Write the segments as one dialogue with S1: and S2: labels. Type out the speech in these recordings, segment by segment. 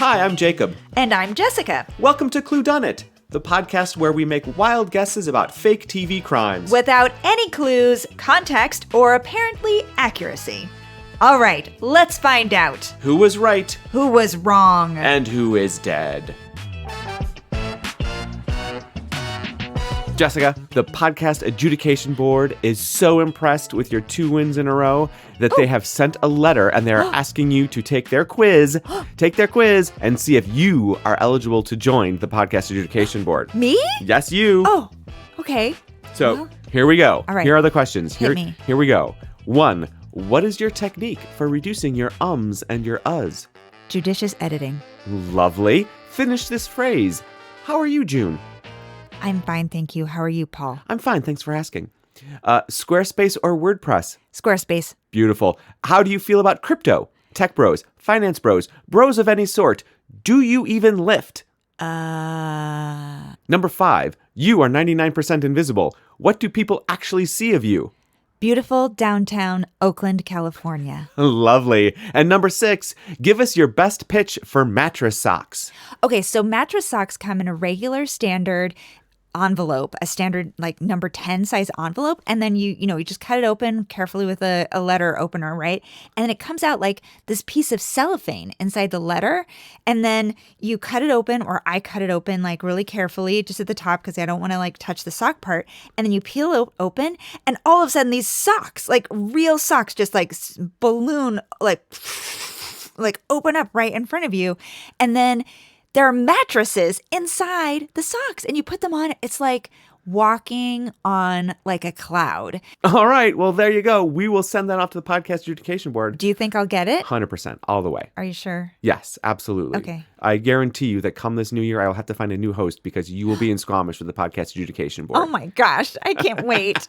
S1: Hi, I'm Jacob.
S2: And I'm Jessica.
S1: Welcome to Cluedunnit, the podcast where we make wild guesses about fake TV crimes.
S2: Without any clues, context, or apparently accuracy. All right, let's find out.
S1: Who was right?
S2: Who was wrong?
S1: And who is dead? Jessica, the Podcast Adjudication Board is so impressed with your 2 wins in a row that they have sent a letter and they're asking you to take their quiz, and see if you are eligible to join the Podcast Adjudication Board.
S2: Me?
S1: Yes, you.
S2: Oh, okay.
S1: So, here we go.
S2: All right.
S1: Here are the questions.
S2: Hit me.
S1: Here we go. 1. What is your technique for reducing your ums and your uhs?
S2: Judicious editing.
S1: Lovely. Finish this phrase. How are you, June?
S2: I'm fine, thank you. How are you, Paul?
S1: I'm fine, thanks for asking. Squarespace or WordPress?
S2: Squarespace.
S1: Beautiful. How do you feel about crypto? Tech bros, finance bros, bros of any sort. Do you even lift? Number 5. You are 99% invisible. What do people actually see of you?
S2: Beautiful downtown Oakland, California.
S1: Lovely. And number 6, give us your best pitch for mattress socks.
S2: Okay, so mattress socks come in a regular standard envelope, a standard like number 10 size envelope, and then you just cut it open carefully with a letter opener, right? And then it comes out like this piece of cellophane inside the letter, and then you cut it open, or I cut it open like really carefully just at the top because I don't want to like touch the sock part, and then you peel it open, and all of a sudden these socks, like real socks, just like balloon, like open up right in front of you, and then there are mattresses inside the socks, and you put them on. It's like walking on like a cloud.
S1: All right. Well, there you go. We will send that off to the Podcast Adjudication Board.
S2: Do you think I'll get it?
S1: 100%. All the way.
S2: Are you sure?
S1: Yes, absolutely.
S2: Okay.
S1: I guarantee you that come this new year, I will have to find a new host because you will be in Squamish with the Podcast Adjudication Board.
S2: Oh my gosh. I can't wait.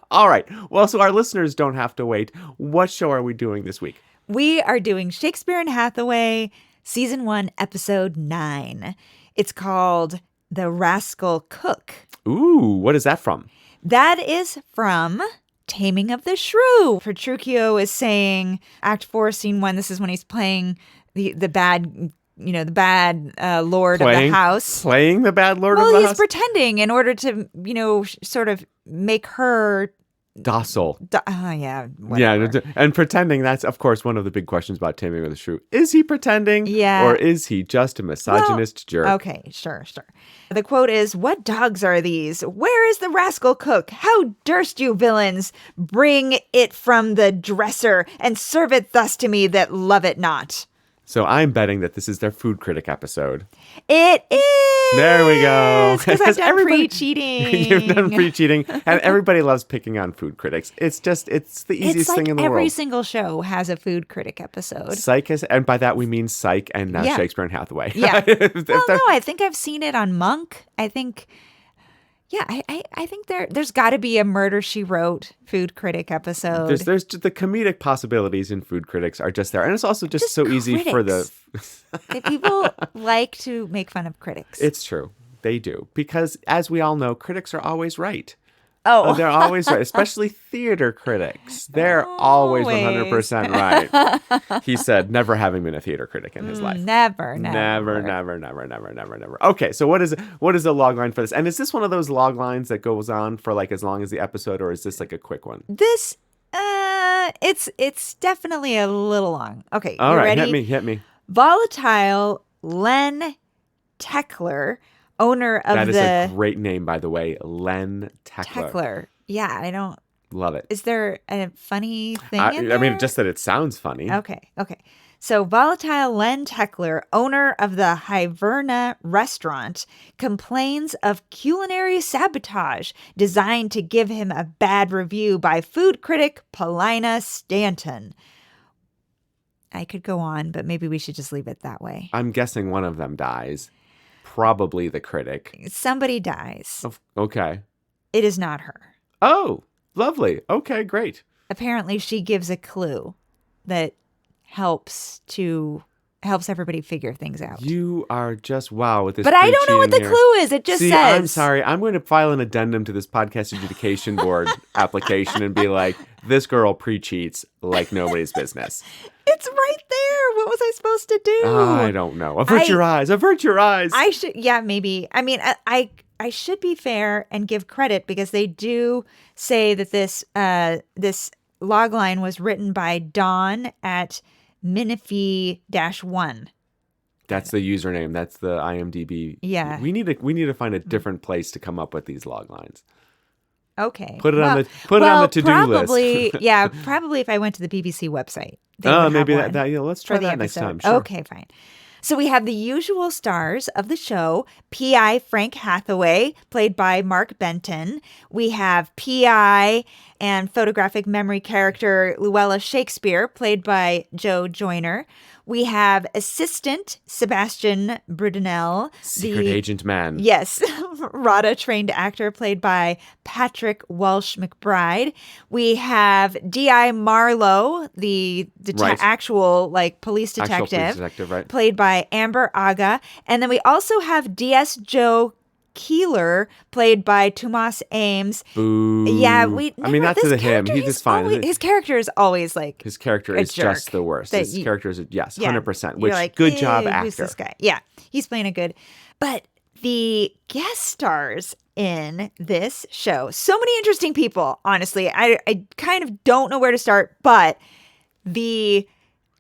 S1: All right. Well, so our listeners don't have to wait. What show are we doing this week?
S2: We are doing Shakespeare Hathaway, Season 1, Episode 9. It's called The Rascal Cook.
S1: Ooh, what is that from?
S2: That is from Taming of the Shrew. Petruchio is saying, Act 4, Scene 1, this is when he's playing the bad, lord of the house.
S1: Playing the bad lord of the house?
S2: Well, he's pretending in order to, sort of make her
S1: docile.
S2: Yeah. Whatever.
S1: Yeah, and pretending, that's, of course, one of the big questions about Taming of the Shrew. Is he pretending?
S2: Yeah.
S1: Or is he just a misogynist jerk?
S2: Okay, sure. The quote is, "What dogs are these? Where is the rascal cook? How durst you villains bring it from the dresser and serve it thus to me that love it not?"
S1: So I'm betting that this is their food critic episode.
S2: It is!
S1: There we go.
S2: Because I've done pre-cheating.
S1: You've done pre-cheating. And everybody loves picking on food critics. It's the easiest thing in the world.
S2: Every single show has a food critic episode.
S1: Psych is, and by that we mean Psych and not Shakespeare and Hathaway.
S2: Yeah. Well, no, I think I've seen it on Monk. I think... Yeah, I think there's got to be a Murder, She Wrote food critic episode.
S1: There's the comedic possibilities in food critics are just there. And it's also just so
S2: critics.
S1: easy for the...
S2: People like to make fun of critics.
S1: It's true. They do. Because as we all know, critics are always right.
S2: Oh.
S1: They're always right, especially theater critics. They're always 100% right. He said, never having been a theater critic in his life.
S2: Never.
S1: Okay, so what is the log line for this? And is this one of those log lines that goes on for like as long as the episode, or is this like a quick one?
S2: This, it's definitely a little long. Okay,
S1: all right,
S2: ready?
S1: Hit me.
S2: Volatile Len Tekler, owner of
S1: That is a great name, by the way, Len Tekler.
S2: Yeah, I don't...
S1: Love it.
S2: Is there a funny thing in there?
S1: I mean, just that it sounds funny.
S2: Okay. So volatile Len Tekler, owner of the Hiverna restaurant, complains of culinary sabotage designed to give him a bad review by food critic Paulina Stanton. I could go on, but maybe we should just leave it that way.
S1: I'm guessing one of them dies. Probably the critic.
S2: Somebody dies.
S1: Okay.
S2: It is not her.
S1: Oh, lovely. Okay, great.
S2: Apparently, she gives a clue that helps to helps everybody figure things out.
S1: You are just wow with this.
S2: But I don't know what the
S1: here.
S2: clue is. It just
S1: See,
S2: says.
S1: I'm sorry. I'm going to file an addendum to this Podcast Adjudication Board application and be like, this girl pre-cheats like nobody's business.
S2: It's right there. What was I supposed to do?
S1: I don't know. Avert your eyes. Avert your eyes.
S2: I should. Yeah, maybe. I mean, I should be fair and give credit because they do say that this log line was written by Dawn at Minifee-1.
S1: That's the username. That's the IMDb.
S2: Yeah.
S1: We need to find a different place to come up with these log lines.
S2: Okay.
S1: Put it on the to-do list.
S2: Yeah, probably if I went to the BBC website.
S1: Maybe let's try that next time. Sure.
S2: Okay, fine. So we have the usual stars of the show, P.I. Frank Hathaway, played by Mark Benton. We have P.I. and photographic memory character Luella Shakespeare, played by Joe Joyner. We have assistant Sebastian Brudenell.
S1: Secret agent man.
S2: Yes. RADA-trained actor played by Patrick Welsh McBride. We have D.I. Marlowe, the actual police detective,
S1: right.
S2: played by Amber Aga. And then we also have D.S. Joe Keeler, played by Tomas Ames.
S1: Boo.
S2: Yeah,
S1: not to him. He's just fine.
S2: His character is always
S1: his character is just the worst. His character is 100%. Which good job, actor.
S2: Who's this guy? Yeah, he's playing a good. But the guest stars in this show, so many interesting people. Honestly, I kind of don't know where to start. But the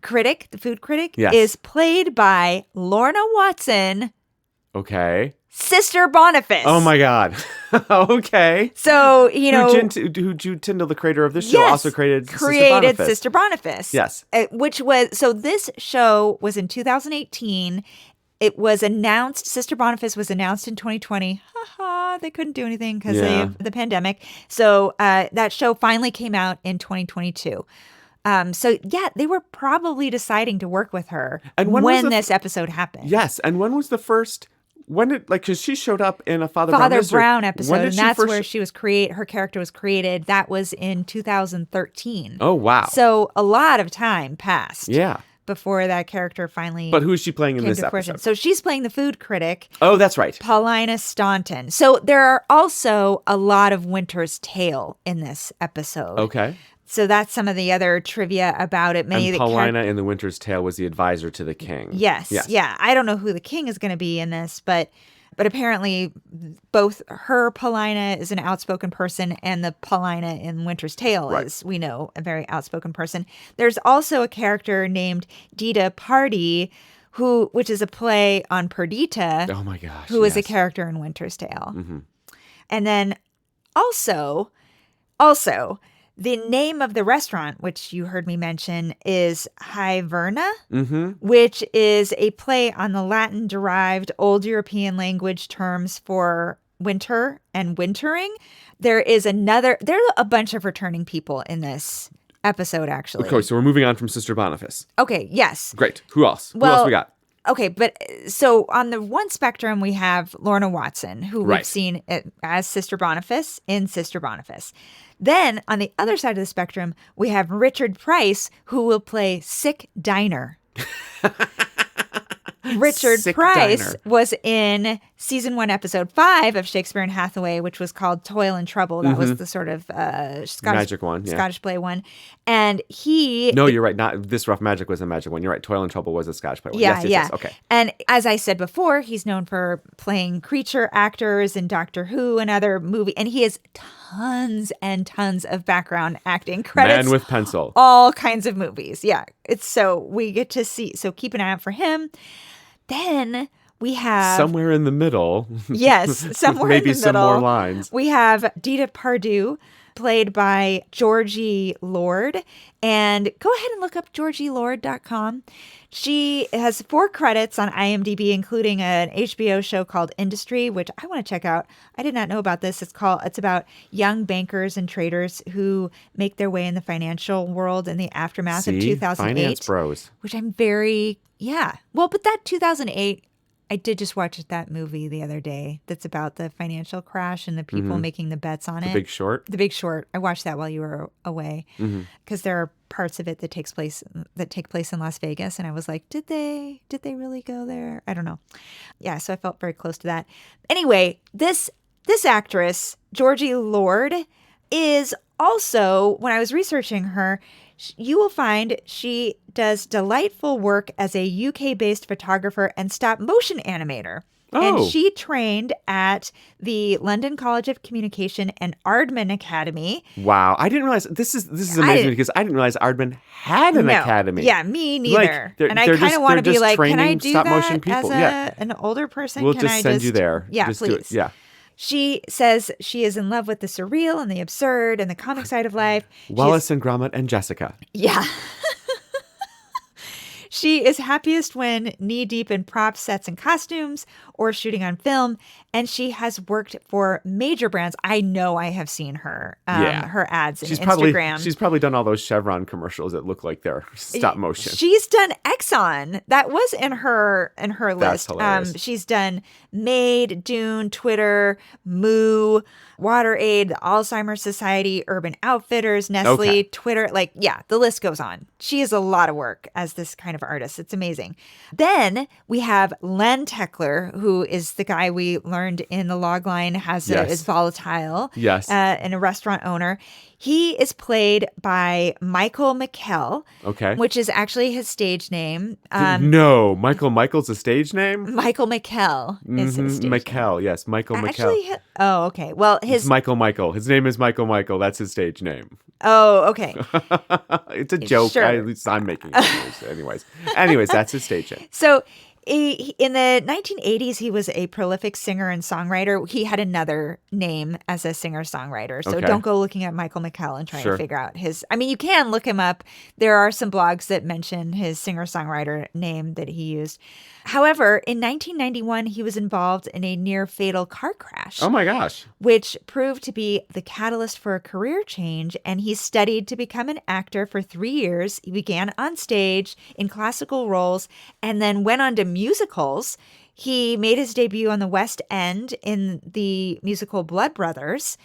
S2: food critic, is played by Lorna Watson.
S1: Okay.
S2: Sister Boniface.
S1: Oh my God. Okay.
S2: So,
S1: who Jude Tyndall, the creator of this show, also created
S2: Sister Boniface.
S1: Yes.
S2: This show was in 2018. It was announced, Sister Boniface was announced in 2020. They couldn't do anything because of the pandemic. So that show finally came out in 2022. They were probably deciding to work with her when this episode happened.
S1: Yes. And when was the first... because she showed up in a Father
S2: Brown episode, and that's where she was her character was created. That was in 2013.
S1: Oh, wow.
S2: So a lot of time passed.
S1: Yeah.
S2: Before that character finally.
S1: But who is she playing in this episode?
S2: So she's playing the food critic.
S1: Oh, that's right.
S2: Paulina Staunton. So there are also a lot of Winter's Tale in this episode.
S1: Okay.
S2: So that's some of the other trivia about it.
S1: And Paulina in The Winter's Tale was the advisor to the king.
S2: Yes. Yeah. I don't know who the king is going to be in this, but apparently both her Paulina is an outspoken person and the Paulina in Winter's Tale is, we know, a very outspoken person. There's also a character named Dita Pardee, which is a play on Perdita.
S1: Oh my gosh.
S2: Who is a character in Winter's Tale.
S1: Mm-hmm.
S2: And then also, the name of the restaurant, which you heard me mention, is Hiverna, which is a play on the Latin-derived Old European language terms for winter and wintering. There's a bunch of returning people in this episode, actually.
S1: Okay, so we're moving on from Sister Boniface.
S2: Okay, yes.
S1: Great. Who else? Who else we got?
S2: Okay, but so on the one spectrum, we have Lorna Watson, who we've seen as Sister Boniface in Sister Boniface. Then on the other side of the spectrum, we have Richard Price, who will play Sick Diner. Richard Price was in season 1, episode 5 of Shakespeare and Hathaway, which was called Toil and Trouble. That was the sort of
S1: magic one,
S2: Scottish play one. And he...
S1: No, you're right. Not This Rough Magic was a magic one. You're right. Toil and Trouble was a Scottish play one. Yes. Okay.
S2: And as I said before, he's known for playing creature actors in Doctor Who and other movies. And he has tons and tons of background acting credits.
S1: Man with pencil.
S2: All kinds of movies. Yeah. We get to see. So keep an eye out for him. Then we have...
S1: Somewhere in the middle.
S2: Yes, somewhere in the middle.
S1: Maybe some more lines.
S2: We have Dita Pardee, played by Georgie Lord. And go ahead and look up GeorgieLord.com. She has 4 credits on IMDb, including an HBO show called Industry, which I want to check out. I did not know about this. It's about young bankers and traders who make their way in the financial world in the aftermath of 2008.
S1: Finance bros.
S2: Which I'm very... Yeah. Well, but that 2008 I did just watch that movie the other day that's about the financial crash and the people making the bets on it.
S1: The Big Short?
S2: The Big Short. I watched that while you were away because there are parts of it that take place in Las Vegas, and I was like, did they really go there? I don't know. Yeah, so I felt very close to that. Anyway, this actress, Georgie Lord, is also, when I was researching her, you will find she does delightful work as a UK-based photographer and stop-motion animator. And she trained at the London College of Communication and Aardman Academy.
S1: Wow. I didn't realize, this is amazing because I didn't realize Aardman had an academy.
S2: Yeah, me neither. And I kind of want to be like, can I do that as an older person?
S1: We'll just send you there.
S2: Yeah,
S1: just
S2: please.
S1: Do it. Yeah.
S2: She says she is in love with the surreal and the absurd and the comic side of life.
S1: Wallace and Gromit and Jessica.
S2: Yeah. She is happiest when knee-deep in props, sets, and costumes or shooting on film, and she has worked for major brands. I know I have seen her ads in Instagram.
S1: She's probably done all those Chevron commercials that look like they're stop motion.
S2: She's done Exxon. That was in her list.
S1: That's hilarious.
S2: She's done Made, Dune, Twitter, Moo, WaterAid, the Alzheimer's Society, Urban Outfitters, Nestle, Twitter. The list goes on. She has a lot of work as this kind of artist. It's amazing. Then we have Len Techler, who is the guy we learned in the log line is volatile.
S1: Yes.
S2: And a restaurant owner. He is played by Michael McKell, which is actually his stage name.
S1: No, Michael's a stage name?
S2: Michael McKell is his stage
S1: McKell,
S2: name.
S1: Yes, Michael McKell.
S2: Okay. Well,
S1: it's Michael. His name is Michael. That's his stage name.
S2: Oh, okay.
S1: It's a joke.
S2: Sure.
S1: At least I'm making it. Anyways, that's his stage name.
S2: So in the 1980s, he was a prolific singer and songwriter. He had another name as a singer-songwriter. So don't go looking at Michael McKell and trying to figure out his... I mean, you can look him up. There are some blogs that mention his singer-songwriter name that he used. However, in 1991, he was involved in a near-fatal car crash.
S1: Oh, my gosh.
S2: Which proved to be the catalyst for a career change, and he studied to become an actor for 3 years. He began on stage in classical roles and then went on to musicals. He made his debut on the West End in the musical Blood Brothers.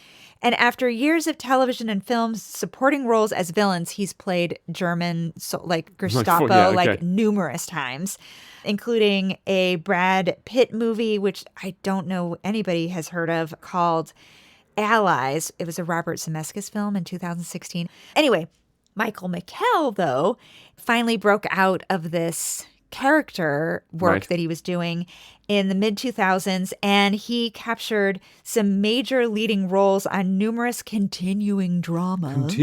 S2: And after years of television and films supporting roles as villains, he's played German, Gestapo, numerous times, including a Brad Pitt movie, which I don't know anybody has heard of, called Allies. It was a Robert Zemeckis film in 2016. Anyway, Michael McKell, though, finally broke out of this character work that he was doing in the mid-2000s, and he captured some major leading roles on numerous continuing dramas.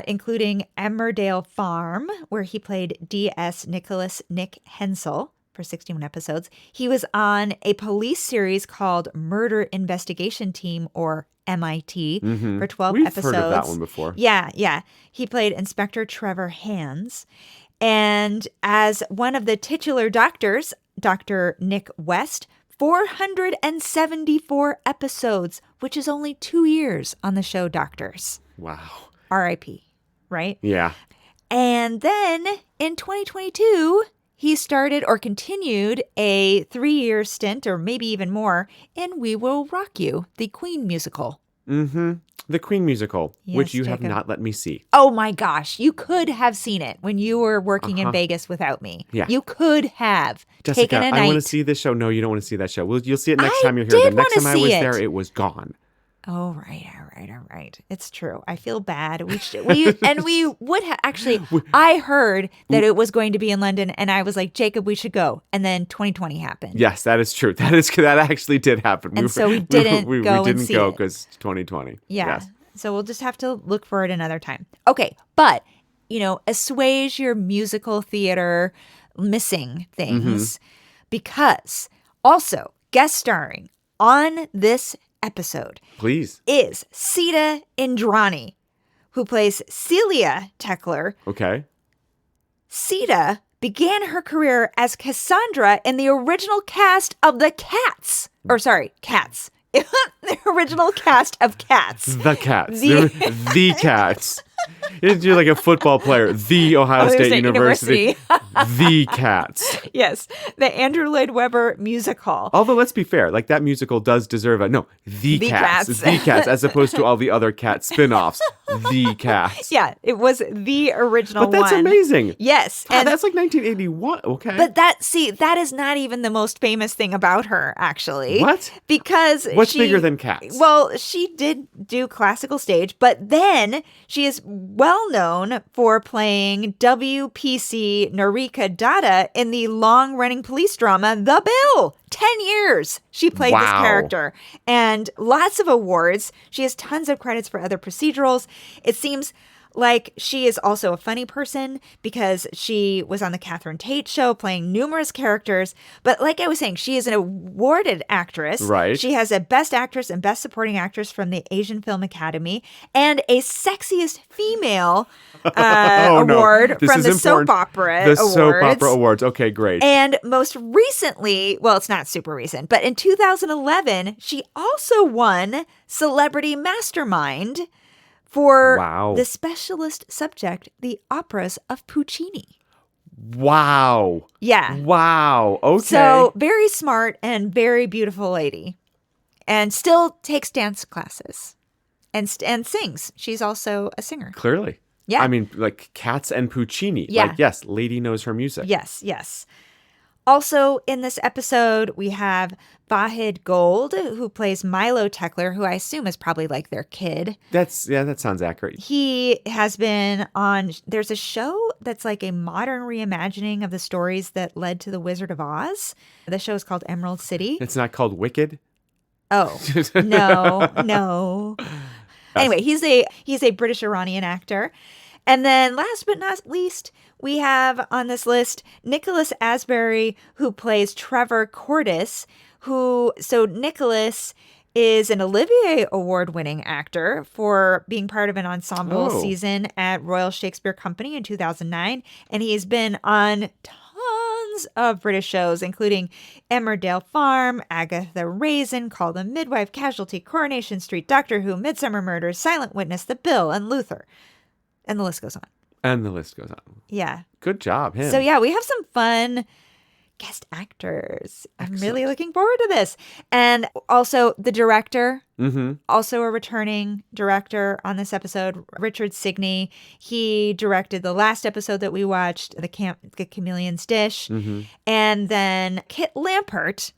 S2: Including Emmerdale Farm, where he played D.S. Nicholas Nick Hensel for 61 episodes. He was on a police series called Murder Investigation Team, or MIT, for 12 episodes.
S1: We've heard of that one before.
S2: Yeah. He played Inspector Trevor Hands. And as one of the titular doctors, Dr. Nick West, 474 episodes, which is only 2 years on the show Doctors.
S1: Wow.
S2: R.I.P., right?
S1: Yeah.
S2: And then in 2022, he started or continued a 3-year stint, or maybe even more, in We Will Rock You, the Queen musical.
S1: The Queen musical,
S2: yes,
S1: which you
S2: Jacob.
S1: have not let me see.
S2: Oh my gosh, you could have seen it when you were working in Vegas without me.
S1: Yeah.
S2: You could have
S1: Jessica,
S2: taken a night.
S1: I want to see this show. No, you don't want to see that show. You'll see it next time you're here. The next time I was there, it was gone.
S2: Oh, right. It's true. I feel bad. We would have actually. I heard that it was going to be in London, and I was like, Jacob, we should go. And then 2020 happened.
S1: Yes, that is true. That actually did happen.
S2: And so we didn't go. We
S1: didn't go because 2020.
S2: Yeah.
S1: Yes.
S2: So we'll just have to look for it another time. Okay, but assuage your musical theater missing things, because also guest starring on this episode,
S1: please,
S2: is Sita Indrani, who plays Celia Techler.
S1: Okay.
S2: Sita began her career as Cassandra in the original cast of Cats. The original cast of Cats.
S1: The Cats. The Cats. You're like a football player. The Ohio State University. The Cats.
S2: Yes, the Andrew Lloyd Webber musical.
S1: Although, let's be fair, like that musical does deserve The Cats.
S2: Cats.
S1: The Cats, as opposed to all the other cat spin-offs. The Cats.
S2: Yeah, it was the original
S1: But that's
S2: one.
S1: amazing.
S2: Yes.
S1: And that's like 1981. Okay.
S2: But that is not even the most famous thing about her, actually.
S1: What?
S2: Because
S1: What's bigger than Cats?
S2: Well, she did do classical stage, but then she is well known for playing WPC Narika Dada in the long-running police drama The Bill. 10 years she played this character. And lots of awards. She has tons of credits for other procedurals. It seems like she is also a funny person because she was on the Catherine Tate show playing numerous characters. But like I was saying, she is an awarded actress.
S1: Right.
S2: She has a Best Actress and Best Supporting Actress from the Asian Film Academy and a Sexiest Female award from the Soap Opera Awards.
S1: The Soap Opera Awards. Okay, great.
S2: And most recently, well, it's not super recent, but in 2011, she also won Celebrity Mastermind for the specialist subject, the operas of Puccini.
S1: Wow.
S2: Yeah.
S1: Wow. Okay.
S2: So very smart and very beautiful lady. And still takes dance classes and sings. She's also a singer.
S1: Clearly.
S2: Yeah.
S1: I mean, like Cats and Puccini.
S2: Yeah.
S1: Like, yes, lady knows her music.
S2: Yes, yes. Also in this episode, we have Vahid Gold, who plays Milo Tekler, who I assume is probably like their kid.
S1: That sounds accurate.
S2: He has been on, there's a show that's like a modern reimagining of the stories that led to The Wizard of Oz. The show is called Emerald City.
S1: It's not called Wicked?
S2: Oh, no. Anyway, he's a British Iranian actor. And then last but not least, we have on this list Nicholas Asbury, who plays Trevor Cordis, Nicholas is an Olivier Award-winning actor for being part of an ensemble season at Royal Shakespeare Company in 2009. And he has been on tons of British shows, including Emmerdale Farm, Agatha Raisin, Call the Midwife, Casualty, Coronation Street, Doctor Who, Midsummer Murders, Silent Witness, The Bill, and Luther. And the list goes on. Yeah.
S1: Good job, him.
S2: So yeah, we have some fun guest actors. I'm really looking forward to this. And also the director, also a returning director on this episode, Richard Signey. He directed the last episode that we watched, The Chameleon's Dish. And then Kit Lampert,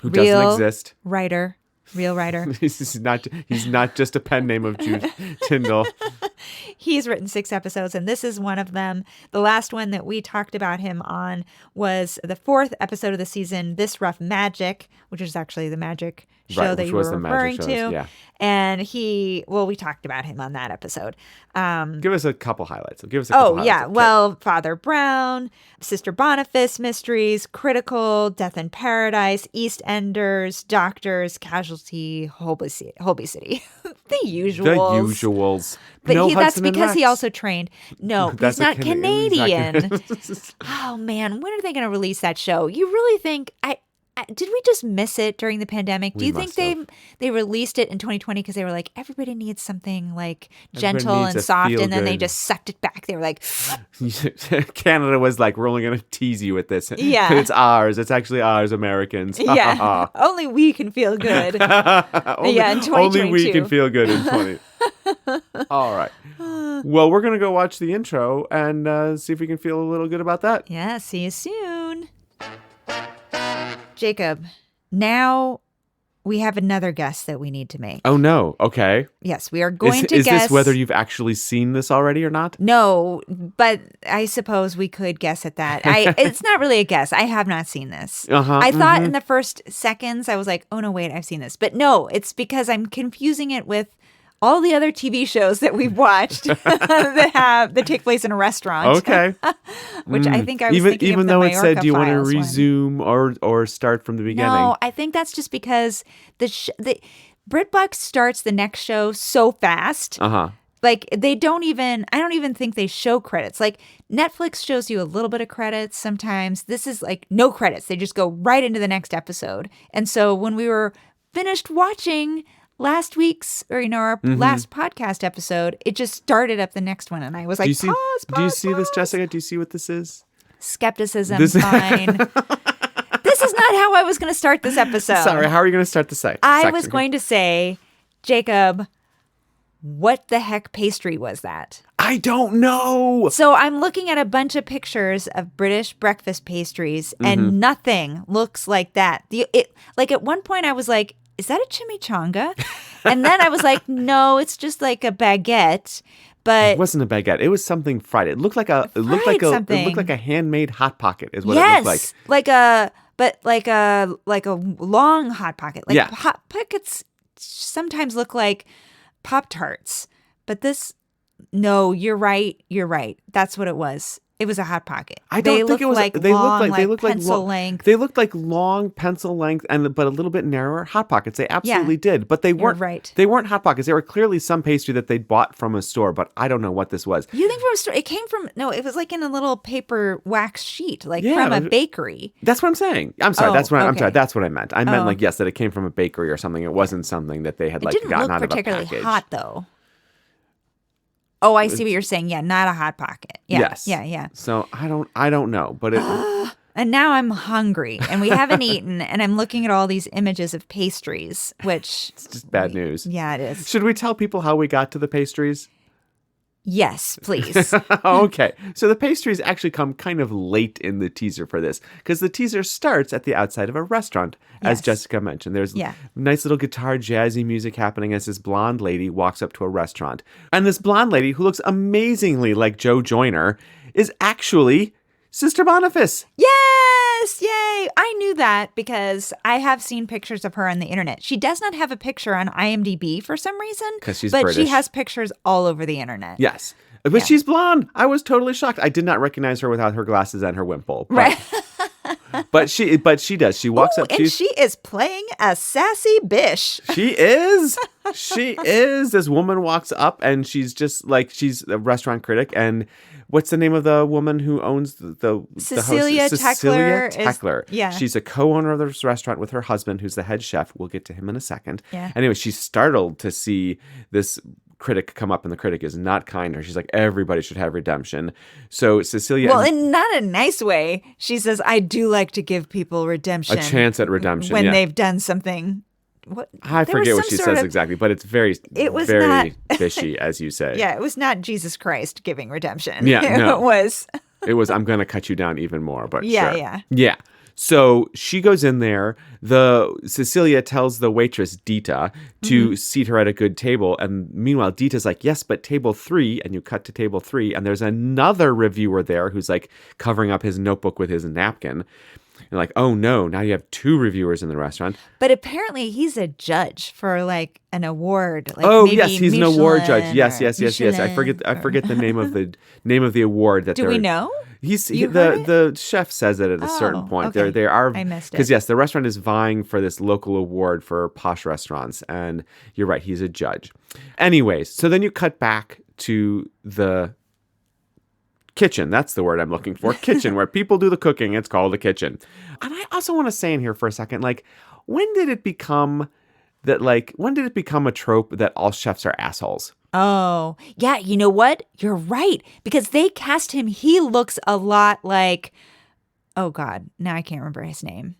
S1: who doesn't exist.
S2: Real writer.
S1: He's not just a pen name of Jude Tyndall.
S2: He's written 6 episodes, and this is one of them. The last one that we talked about him on was the 4th episode of the season, This Rough Magic, which is actually the magic show that you were referring to.
S1: Yeah.
S2: And we talked about him on that episode.
S1: Give us a couple highlights.
S2: Well, Father Brown, Sister Boniface Mysteries, Critical, Death in Paradise, EastEnders, Doctors, Casualty, Holby City. The usuals. But that's because he also trained. No, he's not Canadian. Oh, man. When are they going to release that show? You really think... did we just miss it during the pandemic? Do you think they released it in 2020 because they were like, everybody needs something like gentle and soft, and then they just sucked it back? They were like,
S1: Canada was like, we're only going to tease you with this.
S2: Yeah.
S1: It's ours. It's actually ours, Americans.
S2: Yeah. Only we can feel good. In 2022.
S1: Only we can feel good in 20. All right. Well, we're going to go watch the intro and see if we can feel a little good about that.
S2: Yeah. See you soon. Jacob, now we have another guess that we need to make.
S1: Oh, no. Okay.
S2: Yes, we are going to guess.
S1: Is this whether you've actually seen this already or not?
S2: No, but I suppose we could guess at that. It's not really a guess. I have not seen this. I thought in the first seconds, I was like, oh, no, wait, I've seen this. But no, it's because I'm confusing it with all the other TV shows that we've watched that take place in a restaurant.
S1: Okay.
S2: Which I think I was thinking
S1: even
S2: of the
S1: though it
S2: Majorca
S1: said, do you want to
S2: Files
S1: resume or start from the beginning?
S2: No, I think that's just because the BritBox starts the next show so fast. Like I don't even think they show credits. Like Netflix shows you a little bit of credits sometimes. This is like no credits. They just go right into the next episode. And so when we were finished watching last week's, our last podcast episode, it just started up the next one. And I was like, pause.
S1: Do you see this, Jessica? Do you see what this is?
S2: skepticism, fine. This is not how I was going to start this episode.
S1: Sorry, how are you going to start the site?
S2: I was going to say, Jacob, what the heck pastry was that?
S1: I don't know.
S2: So I'm looking at a bunch of pictures of British breakfast pastries, and nothing looks like that. Like at one point I was like, is that a chimichanga? And then I was like, no, it's just like a baguette. But
S1: it wasn't a baguette. It was something fried. It looked like a handmade hot pocket is what it looked like.
S2: like a long hot pocket. Like hot pockets sometimes look like Pop-Tarts. But this, no, you're right. That's what it was. It was a hot pocket.
S1: I don't think it was. They looked like
S2: pencil length.
S1: They looked like long pencil length, but a little bit narrower hot pockets. They absolutely did, but they weren't.
S2: Right.
S1: They weren't hot pockets. They were clearly some pastry that they'd bought from a store, but I don't know what this was.
S2: You think from a store? It came from it was like in a little paper wax sheet, from a bakery.
S1: That's what I'm saying. I'm sorry.
S2: I'm
S1: sorry. That's what I meant. I meant yes, that it came from a bakery or something. It wasn't something that they had gotten out of a package. It didn't look particularly
S2: hot though. Oh, I see what you're saying. Yeah, not a hot pocket. Yeah,
S1: yes.
S2: Yeah.
S1: So I don't know, but it.
S2: And now I'm hungry, and we haven't eaten, and I'm looking at all these images of pastries, which
S1: it's just bad news.
S2: Yeah, it is.
S1: Should we tell people how we got to the pastries?
S2: Yes, please.
S1: Okay. So the pastries actually come kind of late in the teaser for this because the teaser starts at the outside of a restaurant, as Jessica mentioned. There's nice little guitar, jazzy music happening as this blonde lady walks up to a restaurant. And this blonde lady, who looks amazingly like Joe Joyner, is actually Sister Boniface.
S2: Yes! Yay! I knew that because I have seen pictures of her on the internet. She does not have a picture on IMDb for some reason.
S1: Because she's
S2: British. But she has pictures all over the internet.
S1: Yes. But she's blonde. I was totally shocked. I did not recognize her without her glasses and her wimple.
S2: Right.
S1: But she does. She walks up.
S2: And she is playing a sassy bish.
S1: She is. She is. This woman walks up and she's just like, she's a restaurant critic. And what's the name of the woman who owns the
S2: Cecilia
S1: host? Cecilia Teckler.
S2: Yeah.
S1: She's a co-owner of this restaurant with her husband, who's the head chef. We'll get to him in a second.
S2: Yeah.
S1: Anyway, she's startled to see this critic come up, and the critic is not kind to her. She's like, everybody should have redemption. So Cecilia...
S2: Well, in not a nice way. She says, I do like to give people redemption.
S1: A chance at redemption,
S2: when they've done something...
S1: I forget what she says exactly, but it's very fishy, as you say.
S2: Yeah, it was not Jesus Christ giving redemption.
S1: Yeah, no.
S2: It was...
S1: It was, I'm going to cut you down even more, but
S2: yeah,
S1: sure. Yeah. So she goes in there. Cecilia tells the waitress, Dita, to seat her at a good table. And meanwhile, Dita's like, yes, but table 3. And you cut to table 3. And there's another reviewer there who's like covering up his notebook with his napkin. You're like, oh no, now you have 2 reviewers in the restaurant.
S2: But apparently he's a judge for like an award. Like
S1: yes, he's
S2: Michelin
S1: an award judge. Yes.
S2: Michelin
S1: I forget the name of the award that.
S2: Do we know?
S1: The chef says it at a certain point.
S2: Okay.
S1: There are,
S2: I missed it.
S1: Because yes, the restaurant is vying for this local award for posh restaurants, and you're right, he's a judge. Anyways, so then you cut back to the kitchen. That's the word I'm looking for. Kitchen, where people do the cooking. It's called a kitchen. And I also want to say in here for a second, like, when did it become a trope that all chefs are assholes?
S2: Oh, yeah. You know what? You're right. Because they cast him. He looks a lot like, oh God, now I can't remember his name.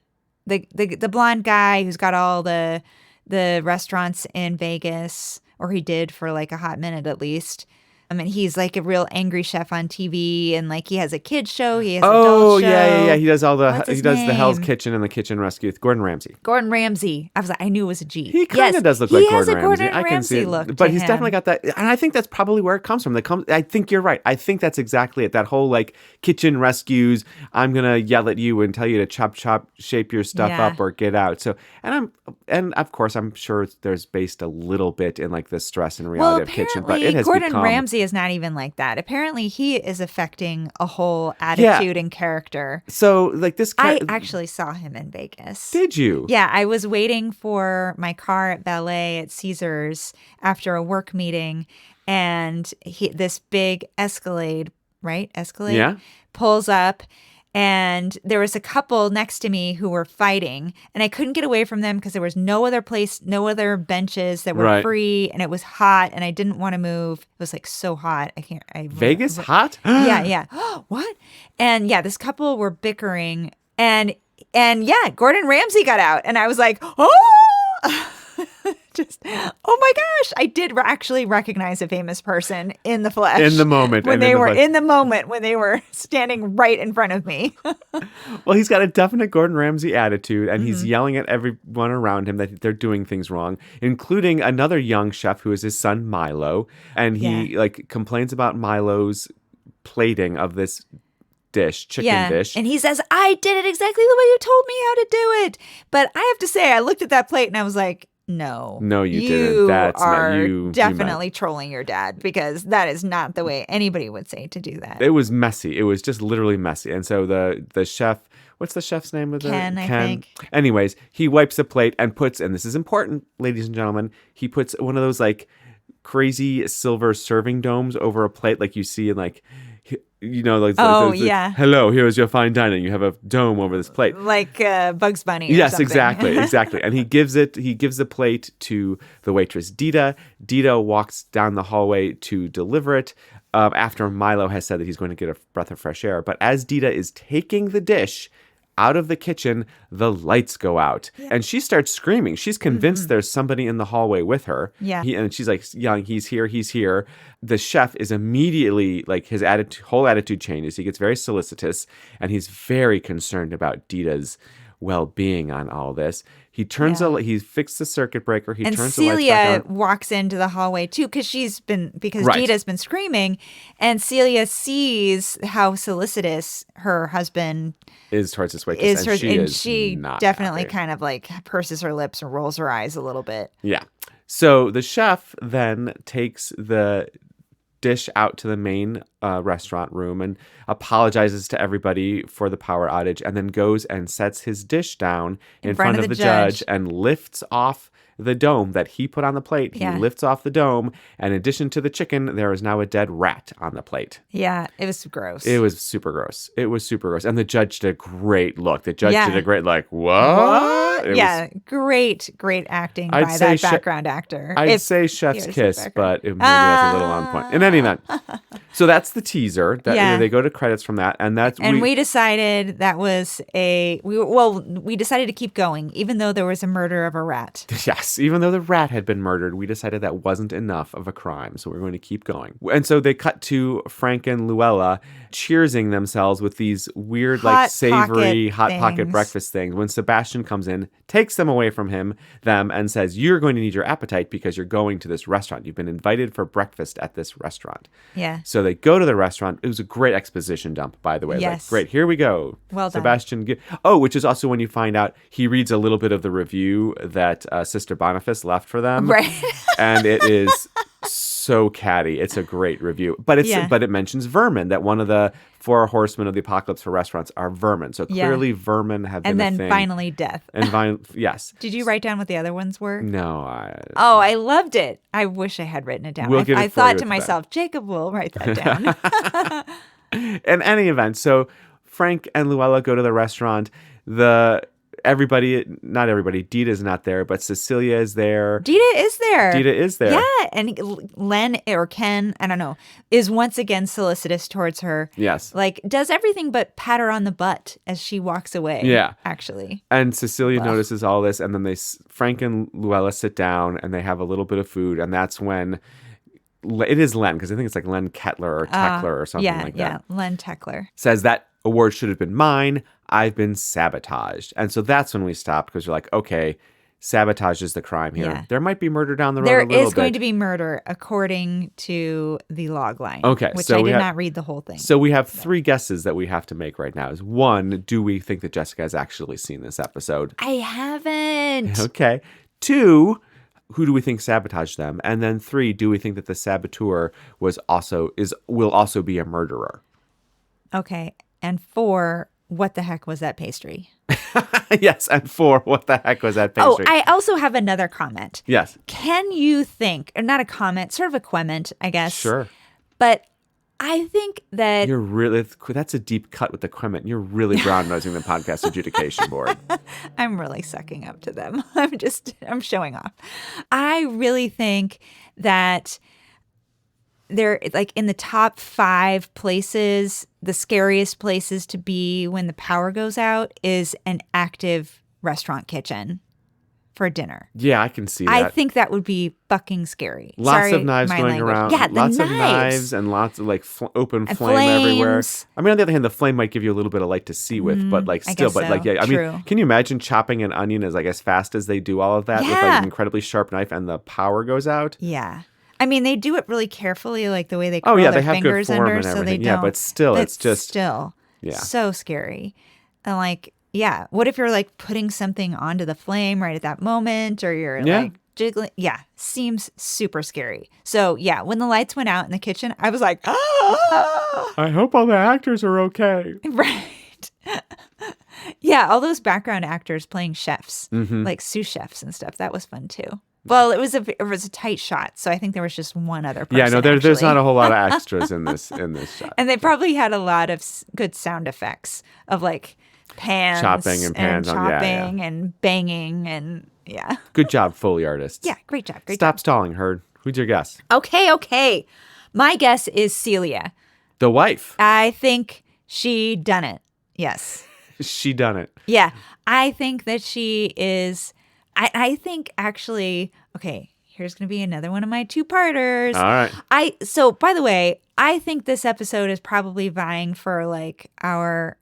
S2: The blonde guy who's got all the restaurants in Vegas, or he did for like a hot minute at least. I mean, he's like a real angry chef on TV, and like he has a kids show, he has an adult show.
S1: Yeah. He does the Hell's Kitchen and the Kitchen Rescue. Gordon Ramsay.
S2: I was like, I knew it was a G.
S1: He kind of does look like Gordon Ramsay.
S2: He has a Gordon Ramsay look,
S1: but he's definitely got that, and I think that's probably where it comes from. I think you're right. I think that's exactly it. That whole like kitchen rescues. I'm gonna yell at you and tell you to chop, shape your stuff up or get out. So, and of course, I'm sure there's based a little bit in like the stress and reality of kitchen, but it has
S2: Gordon
S1: become.
S2: Ramsay is not even like that. Apparently, he is affecting a whole attitude and character.
S1: So, like this
S2: I actually saw him in Vegas.
S1: Did you?
S2: Yeah, I was waiting for my car at valet at Caesars after a work meeting, and this big Escalade, pulls up, And there was a couple next to me who were fighting, and I couldn't get away from them because there was no other place, no other benches that were free, and it was hot, and I didn't want to move. It was like so hot.
S1: Vegas hot?
S2: Yeah. What? And yeah, this couple were bickering, and yeah, Gordon Ramsay got out, and I was like, oh! Just, oh my gosh, I did actually recognize a famous person in the flesh.
S1: In the moment.
S2: When they were standing right in front of me.
S1: Well, he's got a definite Gordon Ramsay attitude, and he's yelling at everyone around him that they're doing things wrong, including another young chef who is his son, Milo. And he complains about Milo's plating of this chicken dish.
S2: And he says, I did it exactly the way you told me how to do it. But I have to say, I looked at that plate and I was like, no,
S1: you didn't. That's
S2: are
S1: not you.
S2: Definitely trolling your dad, because that is not the way anybody would say to do that.
S1: It was messy. It was just literally messy. And so the chef, what's the chef's name?
S2: Ken, I think.
S1: Anyways, he wipes the plate and puts, and this is important, ladies and gentlemen, he puts one of those like crazy silver serving domes over a plate like you see in like, hello, here's your fine dining. You have a dome over this plate,
S2: like Bugs Bunny.
S1: Yes,
S2: something.
S1: exactly. And he gives the plate to the waitress Dita. Dita walks down the hallway to deliver it after Milo has said that he's going to get a breath of fresh air. But as Dita is taking the dish out of the kitchen, the lights go out. Yeah. And she starts screaming. She's convinced there's somebody in the hallway with her.
S2: Yeah.
S1: And she's like yelling, he's here. The chef is immediately, like, his whole attitude changes. He gets very solicitous, and he's very concerned about Dita's well-being on all this. He turns he fixed the circuit breaker. He turns the lights back on.
S2: Celia walks into the hallway too, because Dita's been screaming, and Celia sees how solicitous her husband
S1: is towards this waitress, and
S2: she
S1: not
S2: definitely
S1: happy.
S2: Kind of like purses her lips and rolls her eyes a little bit.
S1: Yeah. So the chef then takes the dish out to the main restaurant room and apologizes to everybody for the power outage, and then goes and sets his dish down in front of the judge and lifts off the dome that he put on the plate. He lifts off the dome, and in addition to the chicken, there is now a dead rat on the plate.
S2: Yeah, it was gross.
S1: It was super gross. And the judge did a great look. The judge did a great what?
S2: Great acting by that background actor.
S1: I'd say chef's kiss, but maybe that's a little on point. In any event, so that's the teaser. They go to credits from that, and
S2: we decided that was we decided to keep going, even though there was a murder of a rat.
S1: Yes, even though the rat had been murdered, we decided that wasn't enough of a crime, so we're going to keep going. And so they cut to Frank and Luella cheersing themselves with these weird, savory hot pocket breakfast things. When Sebastian comes in, takes them away from them, and says, "You're going to need your appetite because you're going to this restaurant. You've been invited for breakfast at this restaurant."
S2: Yeah.
S1: So they go to the restaurant. It was a great exposition dump, by the way.
S2: Yes.
S1: Great. Here we go.
S2: Well done.
S1: Sebastian. Which is also when you find out he reads a little bit of the review that Sister Boniface left for them.
S2: Right.
S1: And it is so catty. It's a great review. But it mentions vermin, that one of the 4 horsemen of the apocalypse for restaurants are vermin. So clearly vermin have been a thing.
S2: And then finally death.
S1: Yes.
S2: Did you write down what the other ones were?
S1: No.
S2: I loved it. I wish I had written it down. I thought to myself, Jacob will write that down.
S1: In any event, so Frank and Luella go to the restaurant. Not everybody, Dita's not there, but Cecilia is there.
S2: Dita is there.
S1: Yeah,
S2: and Len or Ken, I don't know, is once again solicitous towards her.
S1: Yes.
S2: Does everything but pat her on the butt as she walks away.
S1: Yeah.
S2: Actually.
S1: And Cecilia notices all this, and then Frank and Luella sit down, and they have a little bit of food, and that's when it is Len, because I think it's like Len Kettler or Teckler or something like that.
S2: Yeah, Len Teckler.
S1: Says that award should have been mine. I've been sabotaged. And so that's when we stop, because you're like, okay, sabotage is the crime here. Yeah. There might be murder down the road a little bit.
S2: There is going to be murder according to the log line.
S1: Okay.
S2: Which I did not read the whole thing.
S1: So we have 3 guesses that we have to make right now. Is 1, do we think that Jessica has actually seen this episode?
S2: I haven't.
S1: Okay. 2, who do we think sabotaged them? And then 3, do we think that the saboteur will also be a murderer?
S2: Okay. And 4, what the heck was that pastry?
S1: Yes, and 4, what the heck was that pastry?
S2: Oh, I also have another comment.
S1: Yes.
S2: Can you think, or not a comment, sort of a quement, I guess.
S1: Sure.
S2: But I think that
S1: You're really, that's a deep cut with the Quement. You're really brown nosing the Podcast Adjudication Board.
S2: I'm really sucking up to them. I'm showing off. I really think that they're like in the top 5 places, the scariest places to be when the power goes out is an active restaurant kitchen for dinner.
S1: Yeah, I can see that.
S2: I think that would be fucking scary.
S1: Lots
S2: Sorry,
S1: of knives
S2: my
S1: going
S2: language.
S1: around.
S2: Yeah,
S1: lots
S2: the
S1: of knives and lots of like open
S2: and
S1: flame everywhere.
S2: flames.
S1: I mean, on the other hand, the flame might give you a little bit of light to see with, but like
S2: I
S1: still,
S2: guess
S1: but like,
S2: so.
S1: yeah, I
S2: True.
S1: mean, can you imagine chopping an onion as fast as they do all of that with like
S2: Yeah.
S1: an incredibly sharp knife and the power goes out?
S2: Yeah. I mean, they do it really carefully, like the way they curl
S1: Oh yeah,
S2: their
S1: they have good
S2: fingers
S1: form
S2: under,
S1: and
S2: so they
S1: everything.
S2: don't.
S1: Yeah, but still, it's just
S2: still
S1: yeah.
S2: so scary. And like, yeah, what if you're like putting something onto the flame right at that moment, or you're
S1: Yeah.
S2: like jiggling? Yeah, seems super scary. So yeah, when the lights went out in the kitchen, I was like, ah!
S1: I hope all the actors are okay.
S2: Right. Yeah, all those background actors playing chefs,
S1: Mm-hmm.
S2: like sous chefs and stuff. That was fun too. Well, it was a tight shot, so I think there was just one other person.
S1: Yeah, no, there's
S2: actually.
S1: not a whole lot of extras in this shot.
S2: And they probably had a lot of good sound effects of like pans,
S1: Chopping and pans on- yeah, yeah.
S2: chopping and banging and yeah.
S1: Good job, Foley artists.
S2: Yeah, great job. Great
S1: Stop stalling, Herd. Who's your guess?
S2: job. Okay. My guess is Celia.
S1: The wife.
S2: I think she done it. Yes.
S1: She done it.
S2: Yeah. I think that she is. I think actually, okay, here's going to be another one of my 2-parters.
S1: All right.
S2: So by the way, I think this episode is probably vying for like our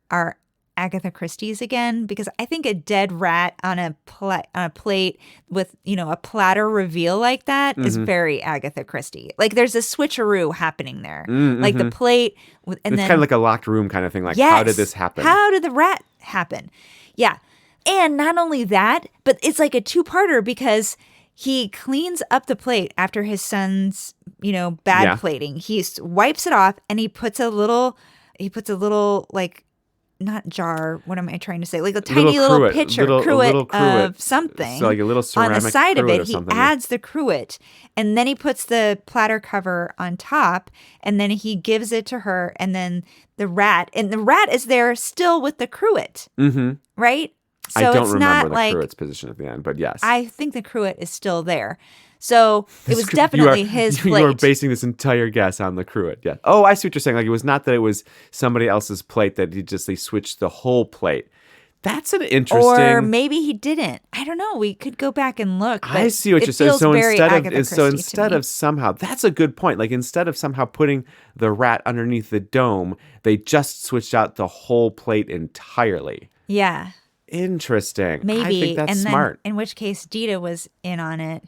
S2: Agatha Christie's again, because I think a dead rat on a plate with, a platter reveal like that is very Agatha Christie. Like there's a switcheroo happening there. Like the plate and
S1: It's
S2: then
S1: kind of like a locked room kind of thing. Like,
S2: yes,
S1: how did this happen?
S2: How did the rat happen? Yeah. And not only that, but it's like a 2-parter because he cleans up the plate after his son's, bad plating. He wipes it off and he puts a little like, not jar, what am I trying to say? Like a tiny little
S1: cruet,
S2: pitcher,
S1: little
S2: cruet
S1: cruet.
S2: of something.
S1: So like a little ceramic
S2: on the side of
S1: cruet
S2: it,
S1: or
S2: he
S1: something.
S2: adds the cruet, and then he puts the platter cover on top, and then he gives it to her, and then the rat is there still with the cruet, right? So
S1: I don't
S2: it's
S1: remember
S2: not
S1: the
S2: like
S1: cruet's position at the end, but yes.
S2: I think the cruet is still there. So it was definitely his plate.
S1: You are basing this entire guess on the cruet. Yeah. Oh, I see what you're saying. Like it was not that it was somebody else's plate, that he switched the whole plate. That's an interesting.
S2: Or maybe he didn't. I don't know. We could go back and look. But
S1: I see what you're saying.
S2: feels
S1: So
S2: very Agatha Christie
S1: instead
S2: to me.
S1: of somehow, that's a good point. Like instead of somehow putting the rat underneath the dome, they just switched out the whole plate entirely.
S2: Yeah.
S1: Interesting.
S2: Maybe.
S1: I think that's
S2: and then,
S1: smart.
S2: in which case, Dita was in on it.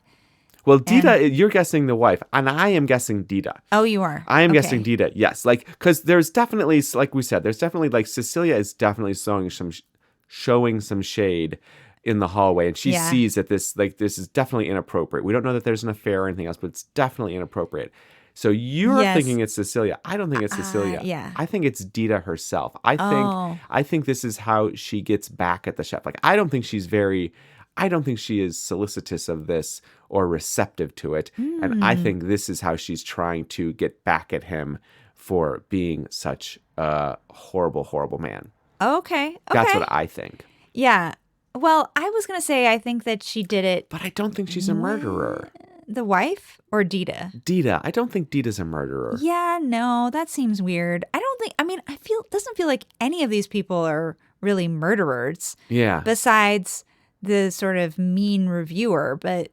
S1: Well, Dita, you're guessing the wife, and I am guessing Dita.
S2: Oh, you are?
S1: I am
S2: Okay.
S1: guessing Dita, yes. Like, because there's definitely, like we said, there's definitely, like, Cecilia is definitely showing some shade in the hallway, and she sees that this is definitely inappropriate. We don't know that there's an affair or anything else, but it's definitely inappropriate. So you're thinking it's Cecilia. I don't think it's Cecilia.
S2: Yeah.
S1: I think it's Dita herself. I think this is how she gets back at the chef. Like, I don't think she is solicitous of this or receptive to it. And I think this is how she's trying to get back at him for being such a horrible, horrible man.
S2: Okay.
S1: That's what I think.
S2: Yeah. Well, I was going to say I think that she did it.
S1: But I don't think she's a murderer.
S2: The wife or Dita?
S1: Dita. I don't think Dita's a murderer.
S2: Yeah, no, that seems weird. Doesn't feel like any of these people are really murderers.
S1: Yeah.
S2: Besides the sort of mean reviewer, but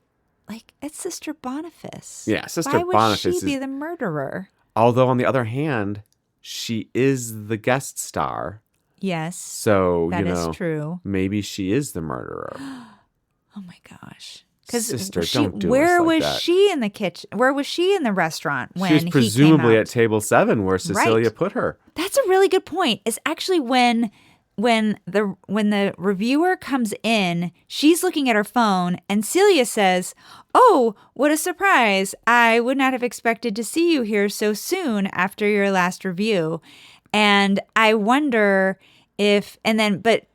S2: like it's Sister Boniface.
S1: Yeah, Sister
S2: Why would
S1: Boniface
S2: she be the murderer?
S1: Although on the other hand, she is the guest star.
S2: Yes.
S1: So,
S2: that is true.
S1: Maybe she is the murderer.
S2: Oh my gosh. Because
S1: Sister, don't do
S2: where
S1: us like
S2: was
S1: that.
S2: she in the kitchen? Where was she in the restaurant when
S1: She was
S2: he
S1: presumably
S2: came out?
S1: at table 7 where Cecilia
S2: Right.
S1: put her.
S2: That's a really good point. It's actually when the reviewer comes in, she's looking at her phone, and Celia says, "Oh, what a surprise! I would not have expected to see you here so soon after your last review." And I wonder but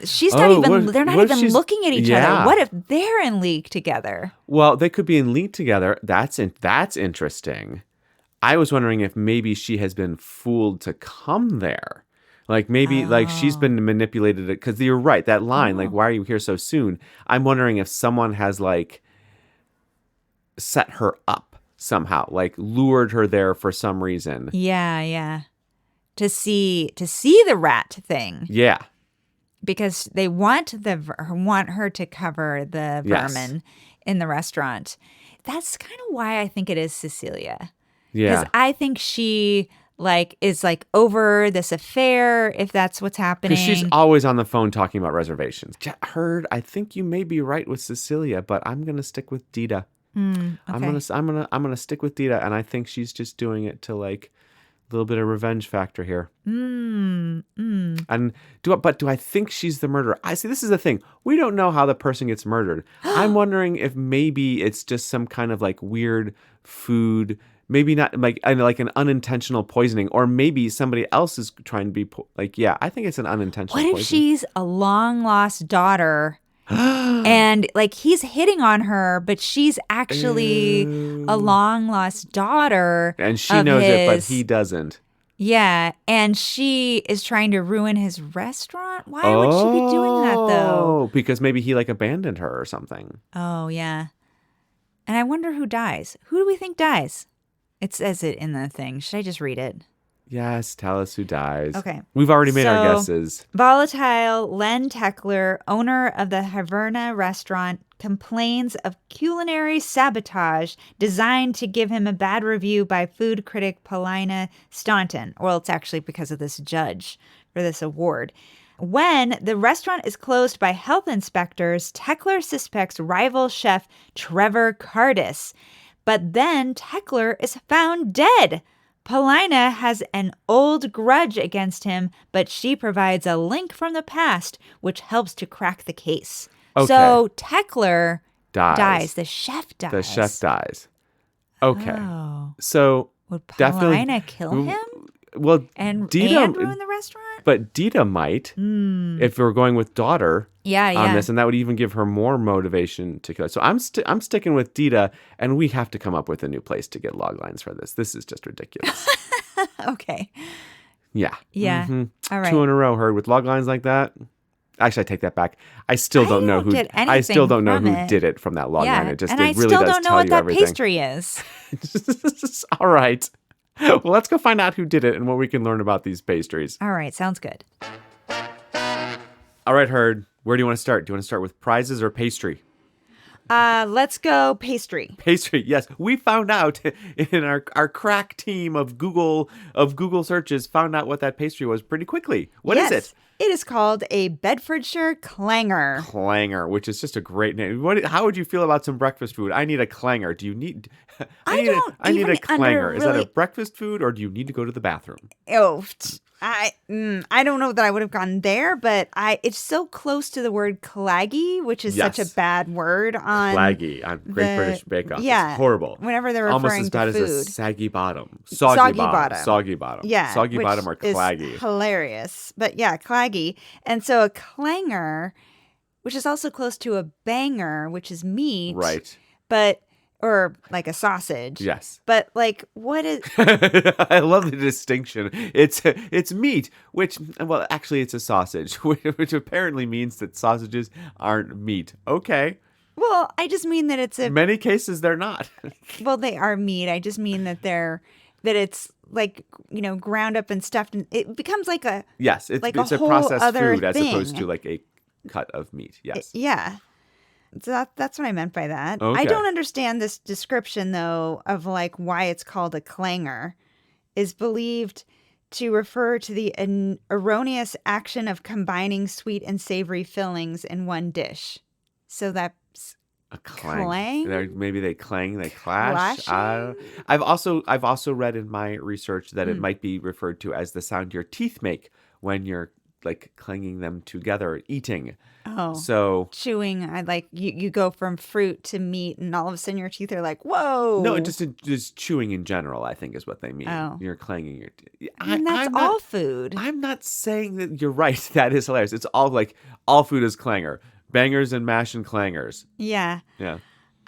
S2: she's not even. They're not even looking at each other. What if they're in league together?
S1: Well, they could be in league together. That's interesting. I was wondering if maybe she has been fooled to come there. Like maybe like she's been manipulated because you're right. That line, like, why are you here so soon? I'm wondering if someone has like set her up somehow, like lured her there for some reason.
S2: Yeah. To see the rat thing.
S1: Yeah.
S2: Because they want her to cover the vermin in the restaurant. That's kind of why I think it is Cecilia.
S1: Yeah.
S2: Because I think she is over this affair, if that's what's happening.
S1: Because she's always on the phone talking about reservations. Heard, I think you may be right with Cecilia, but I'm gonna stick with Dita.
S2: Okay.
S1: I'm gonna stick with Dita, and I think she's just doing it to like a little bit of revenge factor here. And do I think she's the murderer? I see. This is the thing. We don't know how the person gets murdered. I'm wondering if maybe it's just some kind of like weird food. Maybe not like an unintentional poisoning, or maybe somebody else is trying to be I think it's an unintentional poisoning.
S2: What if she's a long lost daughter and like he's hitting on her, but she's actually a long lost daughter
S1: and she knows it, but he doesn't.
S2: Yeah, and she is trying to ruin his restaurant? Why would she be doing that though?
S1: Because maybe he like abandoned her or something.
S2: Oh, yeah. And I wonder who dies. Who do we think dies? It says it in the thing. Should I just read it?
S1: Yes, tell us who dies.
S2: Okay.
S1: We've already made our guesses.
S2: Volatile Len Techler, owner of the Haverna restaurant, complains of culinary sabotage designed to give him a bad review by food critic Paulina Staunton. Well, it's actually because of this judge for this award. When the restaurant is closed by health inspectors, Techler suspects rival chef Trevor Cardis. But then Techler is found dead. Paulina has an old grudge against him, but she provides a link from the past, which helps to crack the case.
S1: Okay.
S2: So Techler
S1: dies.
S2: The chef dies.
S1: The chef dies. Okay.
S2: Oh.
S1: So
S2: would
S1: definitely
S2: Paulina kill him?
S1: Well,
S2: And
S1: Dita
S2: ruin the restaurant?
S1: But Dita might, if we're going with daughter on this, and that would even give her more motivation to kill. So I'm sticking with Dita, and we have to come up with a new place to get log lines for this. This is just ridiculous.
S2: Okay.
S1: Yeah.
S2: Yeah.
S1: Mm-hmm.
S2: All right.
S1: 2 in a row, Heard, with log lines like that. Actually, I take that back. I still don't know who did it from that log line. It just really does tell you everything. And I still don't know what that
S2: pastry is.
S1: All right. Well, let's go find out who did it and what we can learn about these pastries.
S2: All right, sounds good.
S1: All right, Heard, where do you want to start? Do you want to start with prizes or pastry?
S2: Let's go pastry.
S1: Pastry, yes. We found out in our crack team of Google searches, found out what that pastry was pretty quickly. What is it?
S2: It is called a Bedfordshire clanger.
S1: Clanger, which is just a great name. How would you feel about some breakfast food? I need a clanger. Do you need? I need a clanger. Is that a breakfast food, or do you need to go to the bathroom?
S2: Oh, I don't know that I would have gone there, but it's so close to the word claggy, which is such a bad word on
S1: claggy on Great British Bake Off.
S2: Yeah,
S1: it's horrible.
S2: Whenever they're referring
S1: almost as bad
S2: to food.
S1: as a saggy bottom, soggy bottom.
S2: Yeah,
S1: soggy bottom or claggy.
S2: Is hilarious, but yeah, claggy. And so a clanger, which is also close to a banger, which is meat,
S1: right?
S2: But or like a sausage.
S1: Yes.
S2: But like, what is?
S1: I love the distinction. It's meat, which, well, actually, it's a sausage, which apparently means that sausages aren't meat. Okay.
S2: Well, I just mean that it's
S1: In many cases, they're not.
S2: Well, they are meat. I just mean that it's like, ground up and stuffed, and it becomes like a
S1: yes, it's a processed food as opposed to like a cut of meat. Yes.
S2: Yeah. So that's what I meant by that.
S1: Okay.
S2: I don't understand this description, though, of like why it's called a clanger. Is believed to refer to the erroneous action of combining sweet and savory fillings in one dish. So that's
S1: a clang. Maybe they clang, they clash. I've also read in my research that it might be referred to as the sound your teeth make when you're like clanging them together, eating.
S2: Oh,
S1: so
S2: chewing. I like you go from fruit to meat, and all of a sudden your teeth are like, whoa.
S1: No, just chewing in general, I think, is what they mean.
S2: Oh.
S1: You're clanging your teeth.
S2: And that's all food.
S1: I'm not saying that you're right. That is hilarious. It's all food is clanger. Bangers and mash and clangers.
S2: Yeah.
S1: Yeah.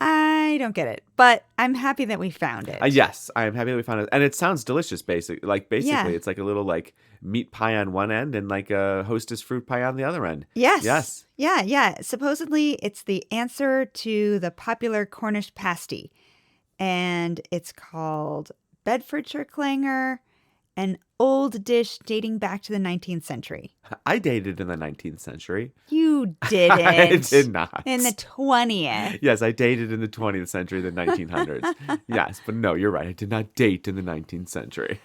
S2: I don't get it, but I'm happy that we found it.
S1: Yes, I am happy that we found it. And it sounds delicious, basically.
S2: Yeah.
S1: It's like a little like meat pie on one end and like a Hostess fruit pie on the other end.
S2: Yes.
S1: Yes.
S2: Yeah. Supposedly, it's the answer to the popular Cornish pasty. And it's called Bedfordshire clanger, an old dish dating back to the 19th century.
S1: I dated in the 19th century.
S2: You didn't.
S1: I did not.
S2: In the 20th.
S1: Yes, I dated in the 20th century, the 1900s. Yes, but no, you're right. I did not date in the 19th century.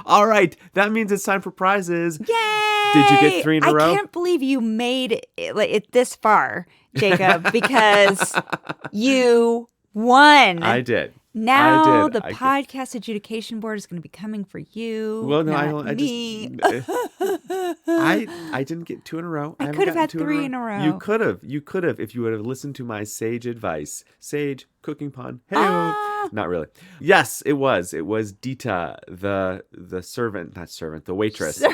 S1: All right, that means it's time for prizes.
S2: Yay!
S1: Did you get 3 in a row?
S2: I can't believe you made it this far, because you won.
S1: I did.
S2: Now
S1: I did.
S2: the Podcast Adjudication Board is going to be coming for you.
S1: Well, no,
S2: not me.
S1: I didn't get 2 in a row.
S2: I could have had 3 in a row.
S1: You could have if you would have listened to my sage advice. Sage cooking pun. Hey, not really. Yes, it was. It was Dita, the servant, not servant, the waitress.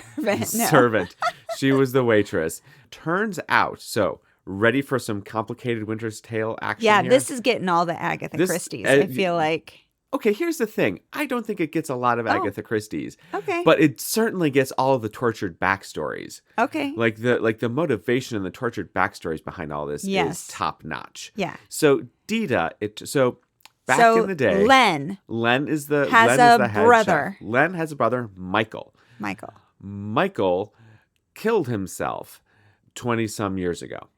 S1: Servant. She was the waitress. Turns out, so. Ready for some complicated Winter's Tale action here?
S2: This is getting all the Agatha Christie's, I feel like.
S1: Okay, here's the thing. I don't think it gets a lot of Agatha Christie's.
S2: Okay.
S1: But it certainly gets all of the tortured backstories.
S2: Okay.
S1: Like the motivation and the tortured backstories behind all this is top notch.
S2: Yeah.
S1: So Dita, back in the day,
S2: Len
S1: is the
S2: has
S1: Len
S2: a
S1: is the head
S2: brother.
S1: chef. Len has a brother, Michael. Michael killed himself 20-some years ago.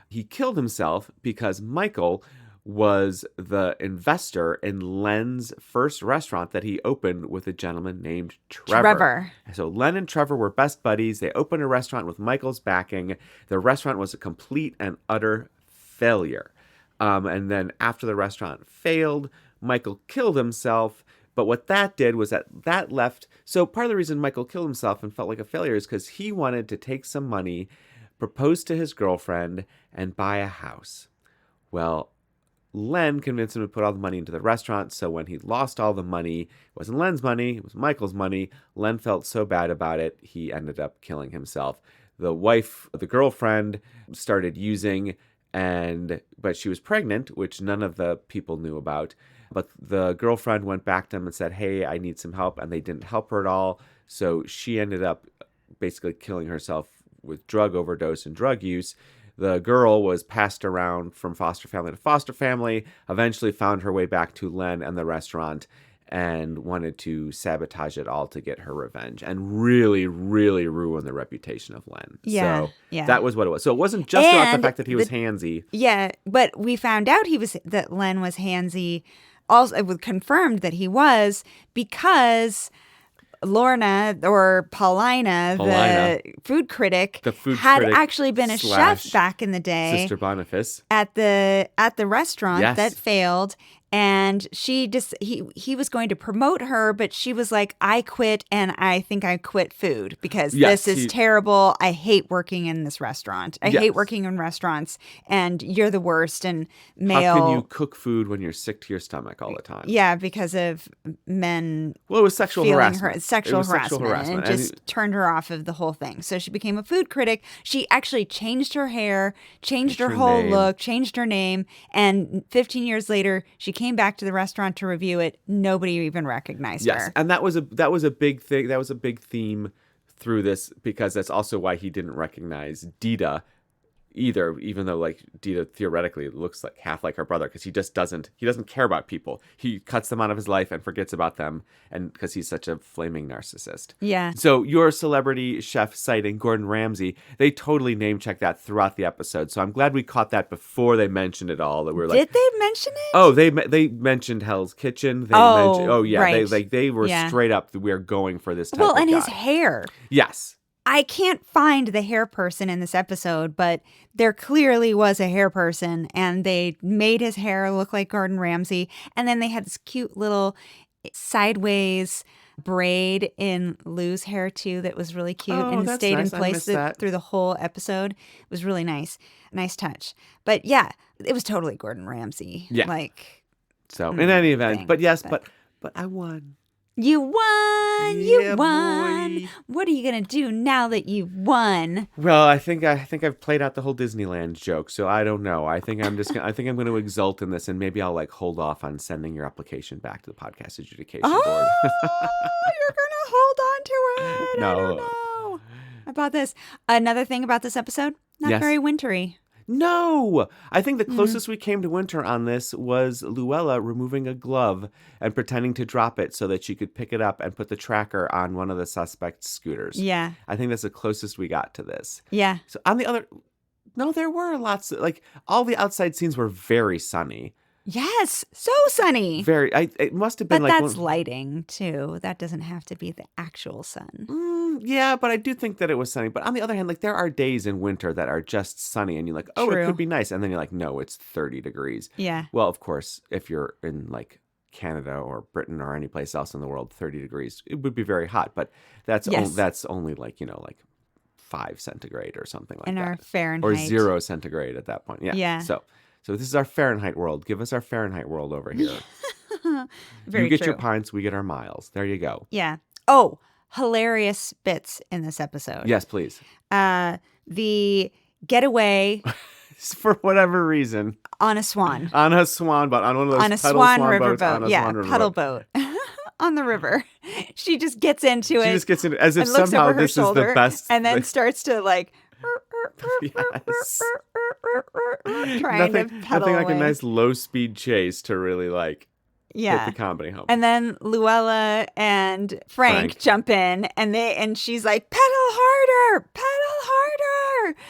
S1: He killed himself because Michael was the investor in Len's first restaurant that he opened with a gentleman named Trevor. So Len and Trevor were best buddies. They opened a restaurant with Michael's backing. The restaurant was a complete and utter failure. And then after the restaurant failed, Michael killed himself. But what that did was that left... So part of the reason Michael killed himself and felt like a failure is because he wanted to take some money, propose to his girlfriend, and buy a house. Well, Len convinced him to put all the money into the restaurant, so when he lost all the money, it wasn't Len's money, it was Michael's money. Len felt so bad about it, he ended up killing himself. The wife, the girlfriend, started using, but she was pregnant, which none of the people knew about. But the girlfriend went back to him and said, hey, I need some help, and they didn't help her at all. So she ended up basically killing herself with drug overdose and drug use. The girl was passed around from foster family to foster family, eventually found her way back to Len and the restaurant, and wanted to sabotage it all to get her revenge and really, really ruin the reputation of Len.
S2: Yeah,
S1: so that was what it was. So it wasn't just about the fact that he was handsy.
S2: Yeah, but we found out that Len was handsy. Also, it was confirmed that he was because Lorna or Paulina, the food critic, had actually been a chef back in the day.
S1: Sister Boniface.
S2: At the restaurant that failed. And he was going to promote her, but she was like, I quit, and I think I quit food because this is terrible. I hate working in this restaurant. I hate working in restaurants, and you're the worst. And male.
S1: How can you cook food when you're sick to your stomach all the time?
S2: Yeah, because of men.
S1: Well, it was sexual harassment.
S2: Sexual harassment. And just turned her off of the whole thing. So she became a food critic. She actually changed her hair, changed her whole look, changed her name, and 15 years later, she came back to the restaurant to review it. Nobody even recognized her.
S1: Yes, and that was a big thing. That was a big theme through this because that's also why he didn't recognize Dita either, even though like Dita theoretically looks like half like her brother, because he doesn't care about people. He cuts them out of his life and forgets about them, and because he's such a flaming narcissist.
S2: Yeah.
S1: So your celebrity chef sighting, Gordon Ramsay, they totally name check that throughout the episode. So I'm glad we caught that before they mentioned it all. That we're like,
S2: did they mention it?
S1: Oh, they mentioned Hell's Kitchen. They mentioned, right. They were straight up. We're going for this type of guy.
S2: His hair.
S1: Yes.
S2: I can't find the hair person in this episode, but there clearly was a hair person, and they made his hair look like Gordon Ramsay. And then they had this cute little sideways braid in Lou's hair too that was really cute and stayed in place through the whole episode. It was really nice. Nice touch. But yeah, it was totally Gordon Ramsay.
S1: Yeah. So in any event, but yes, but I won.
S2: You won. You
S1: Yeah,
S2: won.
S1: boy.
S2: What are you going to do now that you've won?
S1: Well, I think I've played out the whole Disneyland joke, so I don't know. I think I'm going to exult in this, and maybe I'll like hold off on sending your application back to the Podcast Adjudication Board.
S2: You're going to hold on to it.
S1: No.
S2: I don't know about this. Another thing about this episode, not
S1: Yes.
S2: very wintry.
S1: No! I think the closest we came to winter on this was Luella removing a glove and pretending to drop it so that she could pick it up and put the tracker on one of the suspect's scooters.
S2: Yeah.
S1: I think that's the closest we got to this.
S2: Yeah.
S1: So on the other... No, there were lots of... Like, all the outside scenes were very sunny.
S2: Yes. So sunny.
S1: It must have
S2: But
S1: been like...
S2: that's lighting, too. That doesn't have to be the actual sun.
S1: Yeah, but I do think that it was sunny. But on the other hand, like there are days in winter that are just sunny and you're like, oh,
S2: True.
S1: it could be nice. And then you're like, no, it's 30 degrees.
S2: Yeah.
S1: Well, of course, if you're in like Canada or Britain or any place else in the world, 30 degrees, it would be very hot. But that's
S2: Yes.
S1: only like, like 5 centigrade or something like
S2: In
S1: that.
S2: our Fahrenheit.
S1: Or 0 centigrade at that point. Yeah.
S2: Yeah.
S1: So this is our Fahrenheit world. Give us our Fahrenheit world over here.
S2: Very
S1: you get
S2: true.
S1: your pints, we get our miles. There you go.
S2: Yeah. Oh, hilarious bits in this episode.
S1: Yes, please.
S2: The getaway
S1: For whatever reason.
S2: on a swan.
S1: On a swan boat. On one of those
S2: On a
S1: pedal
S2: swan
S1: boats,
S2: riverboat.
S1: on a
S2: Yeah,
S1: swan riverboat.
S2: puddle boat. On the river. She just gets into it.
S1: She just gets into it as if
S2: and looks
S1: somehow
S2: over her
S1: this
S2: shoulder
S1: is the best.
S2: and then
S1: like,
S2: starts to like
S1: yes.
S2: trying to pedal
S1: nothing like
S2: away.
S1: a nice low speed chase to really like
S2: Yeah.
S1: hit the comedy home.
S2: And then Luella and Frank jump in and she's like, pedal harder.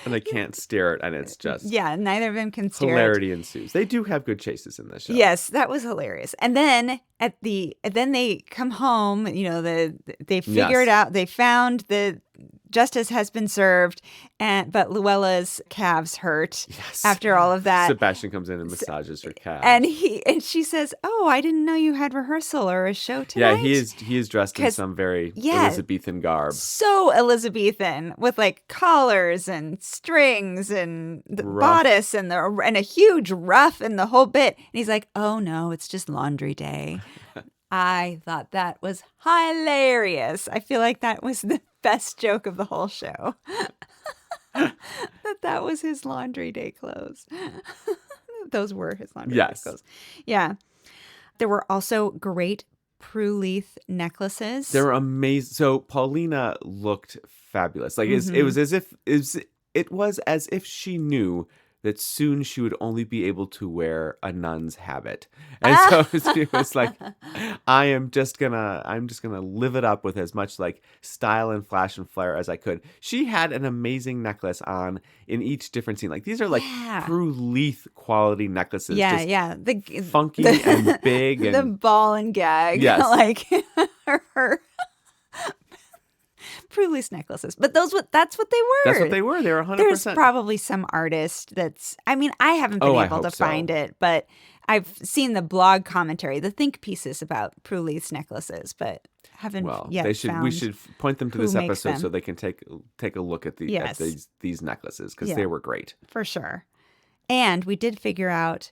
S1: And they can't steer it, and it's just
S2: Yeah, neither of them can steer it.
S1: hilarity ensues. They do have good chases in this show.
S2: Yes, that was hilarious. And then then they come home, they figure it out. They found the justice has been served, but Luella's calves hurt
S1: Yes.
S2: after all of that.
S1: Sebastian comes in and massages her calves.
S2: And she says, "Oh, I didn't know you had rehearsal or a show tonight."
S1: Yeah, he is dressed in
S2: 'Cause-
S1: some very
S2: yeah.
S1: Elizabethan garb.
S2: So Elizabethan with like collars and strings and the
S1: Ruff.
S2: bodice and a huge ruff and the whole bit. And he's like, "Oh no, it's just laundry day." I thought that was hilarious. I feel like that was the best joke of the whole show. that was his laundry day clothes. Those were his laundry day clothes. Yeah. There were also great Prue-Leith necklaces.
S1: They were amazing. So Paulina looked fabulous. Like it was as if she knew that soon she would only be able to wear a nun's habit. And so she was like, I'm just gonna live it up with as much like style and flash and flair as I could. She had an amazing necklace on in each different scene. Like these are like Prue-Leith quality necklaces.
S2: Yeah,
S1: just funky and big and
S2: the ball and gag.
S1: Yes.
S2: Like her Prue-Leith necklaces. But that's what they were.
S1: That's what they were. They were 100%.
S2: There's probably some artist I haven't been able to find it, but I've seen the blog commentary, the think pieces about Prue-Leith's necklaces, but haven't yet found
S1: we should point them to
S2: who
S1: this
S2: makes
S1: episode
S2: them.
S1: so they can take a look at these necklaces because they were great.
S2: For sure. And we did figure out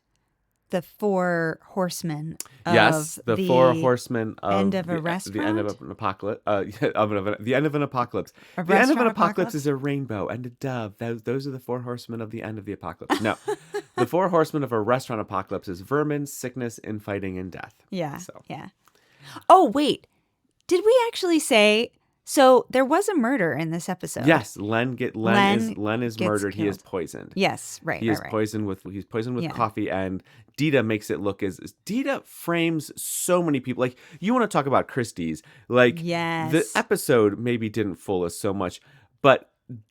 S2: the 4 horsemen of
S1: the 4 horsemen of
S2: end of a
S1: the
S2: restaurant?
S1: end of an apocalypse. The end of an apocalypse.
S2: A
S1: The end of an
S2: restaurant
S1: apocalypse is a rainbow and a dove. Those are the 4 horsemen of the end of the apocalypse. No, the 4 horsemen of a restaurant apocalypse is vermin, sickness, infighting, and death.
S2: Yeah.
S1: So.
S2: Yeah. Oh, wait. Did we actually say... So there was a murder in this episode.
S1: Yes, Len is
S2: gets
S1: murdered. He is
S2: killed.
S1: poisoned.
S2: Yes, right.
S1: He is poisoned with coffee, and Dita makes it look as Dita frames so many people. Like you want to talk about Christie's. Like the episode maybe didn't fool us so much, but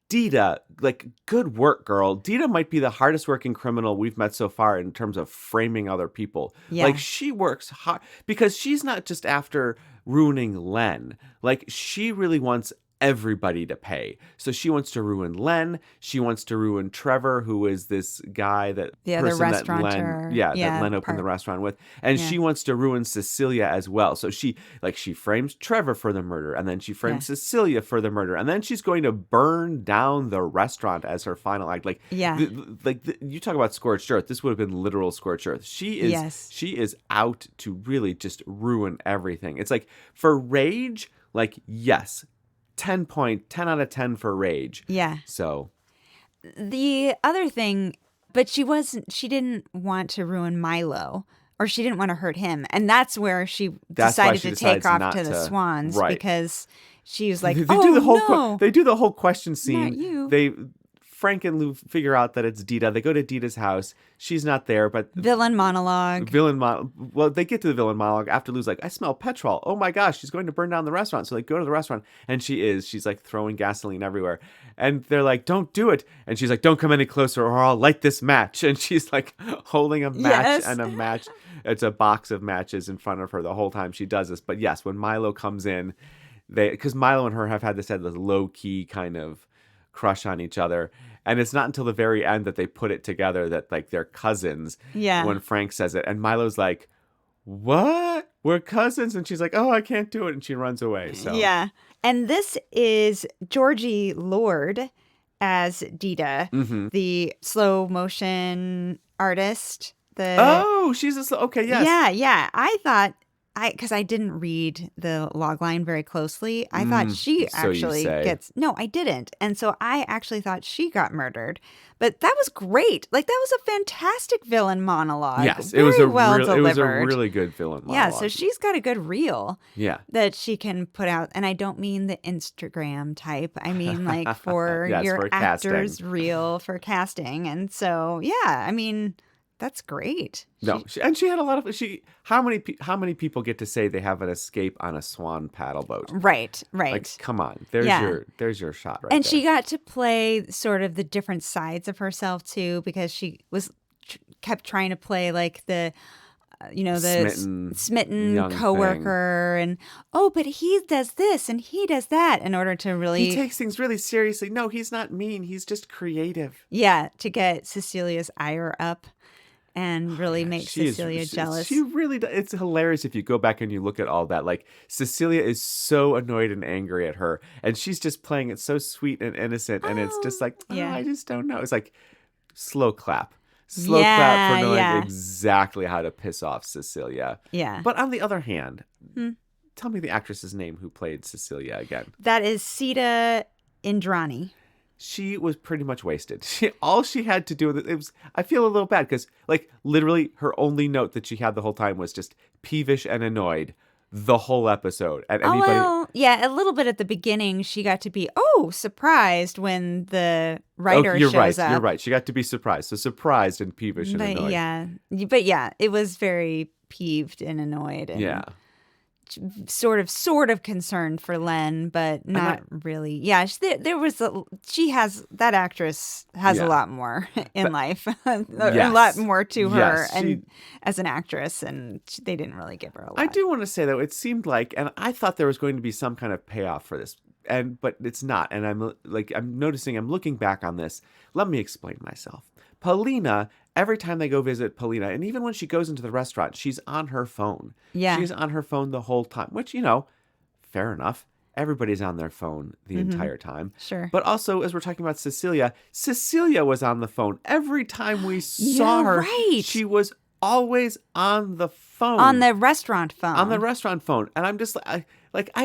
S1: Dita, like good work, girl. Dita might be the hardest working criminal we've met so far in terms of framing other people.
S2: Yeah.
S1: Like she works hard because she's not just after ruining Len. Like she really wants everybody to pay. So she wants to ruin Len. She wants to ruin Trevor, who is this guy that
S2: The other restaurateur.
S1: that Len opened the restaurant with. And she wants to ruin Cecilia as well. So she frames Trevor for the murder, and then she frames Cecilia for the murder, and then she's going to burn down the restaurant as her final act. You talk about scorched earth. This would have been literal scorched earth. She is out to really just ruin everything. It's like, for rage, yes, 10 out of 10 for rage.
S2: Yeah.
S1: So
S2: the other thing, but she didn't want to ruin Milo, or she didn't want to hurt him. And that's where she decided to take off to the swans, because she was like,
S1: they do the whole question scene.
S2: Not you.
S1: Frank and Lou figure out that it's Dita. They go to Dita's house. She's not there, but...
S2: Villain monologue.
S1: Well, they get to the villain monologue after Lou's like, I smell petrol. Oh my gosh, she's going to burn down the restaurant. So they go to the restaurant, and she's like throwing gasoline everywhere. And they're like, don't do it. And she's like, don't come any closer or I'll light this match. And she's like holding a match and a match. It's a box of matches in front of her the whole time she does this. But yes, when Milo comes in, because Milo and her have had this low-key kind of crush on each other. And it's not until the very end that they put it together that they're cousins.
S2: Yeah.
S1: When Frank says it. And Milo's like, what? We're cousins? And she's like, oh, I can't do it. And she runs away. So
S2: yeah. And this is Georgie Lord as Dita, the slow motion artist.
S1: She's okay, yes.
S2: Yeah. I thought, because I didn't read the logline very closely, I thought she actually gets... No, I didn't. And so I actually thought she got murdered. But that was great. That was a fantastic villain monologue.
S1: Yes,
S2: Very
S1: it was a really good villain monologue.
S2: Yeah, so she's got a good reel that she can put out. And I don't mean the Instagram type. I mean for your actor's
S1: casting.
S2: reel for casting. And so, I mean... That's great.
S1: She had a lot of... How many people get to say they have an escape on a swan paddle boat?
S2: Right.
S1: Come on. There's your shot right
S2: and
S1: there.
S2: She got to play sort of the different sides of herself, too, because she kept trying to play the... the smitten coworker
S1: thing.
S2: And but he does this and he does that in order to really...
S1: He takes things really seriously. No, he's not mean. He's just creative.
S2: Yeah, to get Cecilia's ire up. And really make Cecilia jealous.
S1: She really does. It's hilarious if you go back and you look at all that. Cecilia is so annoyed and angry at her. And she's just playing it so sweet and innocent. And it's just I just don't know. It's slow clap. Slow clap for knowing exactly how to piss off Cecilia.
S2: Yeah.
S1: But on the other hand, tell me the actress's name who played Cecilia again.
S2: That is Sita Indrani.
S1: She was pretty much wasted. All she had to do, I feel a little bad because, literally her only note that she had the whole time was just peevish and annoyed the whole episode. And
S2: a little bit at the beginning, she got to be, surprised when the writer shows up.
S1: You're right. She got to be surprised. So surprised and peevish and annoyed.
S2: Yeah. It was very peeved and annoyed. And sort of concerned for Len, but not really. Yeah, that actress has a lot more in life, a lot more to her and as an actress, and they didn't really give her a lot.
S1: I do want to say though, it seemed like, and I thought there was going to be some kind of payoff for this, but it's not. And I'm looking back on this. Let me explain myself. Paulina. Every time they go visit Paulina, and even when she goes into the restaurant, she's on her phone.
S2: Yeah.
S1: She's on her phone the whole time, which, fair enough. Everybody's on their phone the entire time.
S2: Sure.
S1: But also, as we're talking about Cecilia was on the phone. Every time we saw her, she was always on the phone.
S2: On the restaurant phone.
S1: And I'm just I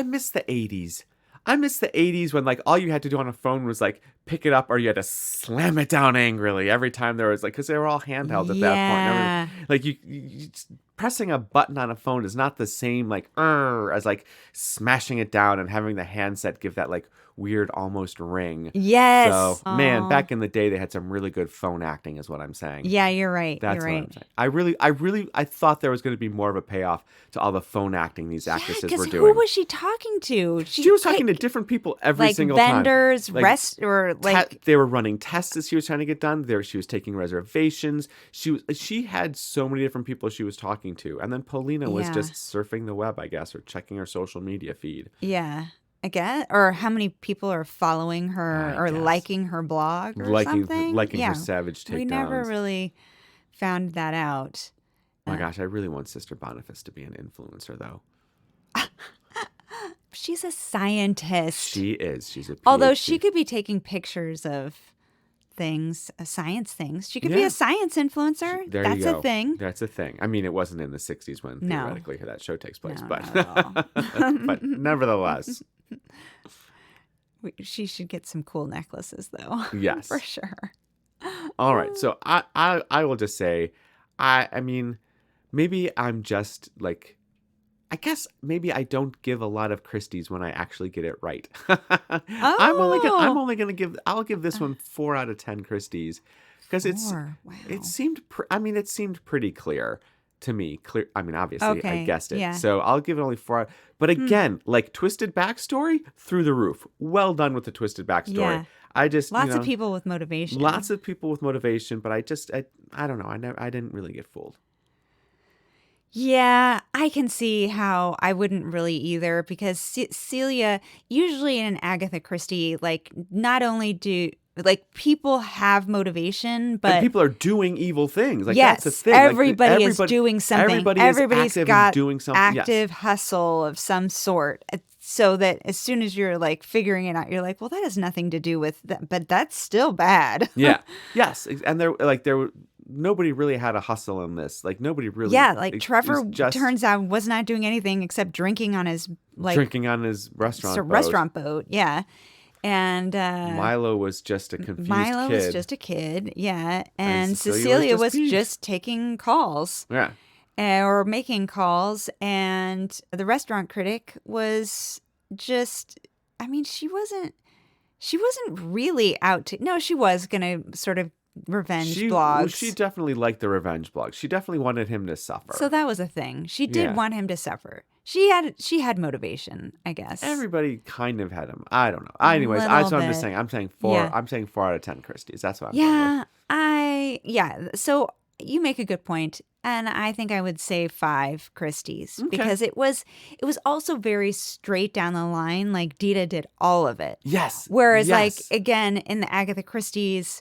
S1: miss the 80s. I miss the 80s when all you had to do on a phone was pick it up or you had to slam it down angrily every time there was because they were all handheld at that point. You pressing a button on a phone is not the same as smashing it down and having the handset give that weird almost ring.
S2: Yes.
S1: So man, back in the day they had some really good phone acting is what I'm saying.
S2: Yeah, you're right.
S1: That's
S2: what
S1: I'm saying. I thought there was going to be more of a payoff to all the phone acting these actresses were doing.
S2: Who was she talking to?
S1: She was talking to different people every single time.
S2: Vendors,
S1: they were running tests as she was trying to get done. She was taking reservations. She had so many different people she was talking to. And then Paulina was just surfing the web, I guess, or checking her social media feed.
S2: Yeah. guess, or how many people are following her or
S1: guess.
S2: liking her blog or something.
S1: Liking her savage takedowns.
S2: We never really found that out.
S1: Oh my gosh, I really want Sister Boniface to be an influencer, though.
S2: She's a scientist.
S1: She is. She's a PhD.
S2: Although she could be taking pictures of things, science things. She could be a science influencer.
S1: That's
S2: a thing.
S1: That's a thing. I mean, it wasn't in the 60s when theoretically that show takes place,
S2: No,
S1: but
S2: not at all.
S1: but nevertheless.
S2: She should get some cool necklaces, though.
S1: Yes.
S2: For sure.
S1: All right. So I will just say, I mean, maybe I'm just like, I guess maybe I don't give a lot of Christies when I actually get it right. I'm only gonna give this one 4 out of 10 Christies because it seemed pretty clear to me. Clear. I mean, obviously I guessed it, so I'll give it only 4 out. But again, like twisted backstory through the roof. Well done with the twisted backstory.
S2: Yeah.
S1: I just
S2: Lots of people with motivation.
S1: Lots of people with motivation, but I don't know. I didn't really get fooled.
S2: Yeah, I can see how I wouldn't really either because Celia, usually in an Agatha Christie, like not only do like people have motivation, but
S1: people are doing evil things. Like
S2: yes,
S1: that's the thing.
S2: Everybody is doing something. Everybody's got
S1: doing something.
S2: Active hustle of some sort. So that as soon as you're like figuring it out, you're like, well, that has nothing to do with that, but that's still bad.
S1: Yeah. Yes. And nobody really had a hustle in this. Like nobody really.
S2: Yeah. Like Trevor turns out was not doing anything except drinking on his restaurant boat. Yeah. And
S1: Milo was just a confused
S2: Milo
S1: kid.
S2: was just a kid. Yeah. And Cecilia was just taking calls.
S1: Yeah.
S2: Or making calls, and the restaurant critic was just, I mean, she wasn't really out to, no, she was going to sort of revenge blogs.
S1: She definitely liked the revenge blogs. She definitely wanted him to suffer.
S2: So that was a thing. She did want him to suffer. She had motivation, I guess.
S1: Everybody kind of had him. I don't know. Anyways, I'm just saying. I'm saying 4. Yeah. I'm saying 4 out of 10 Christies. That's what I'm saying.
S2: So you make a good point. And I think I would say 5 Christies because it was also very straight down the line. Like Dita did all of it.
S1: Yes.
S2: Whereas like, again, in the Agatha Christies,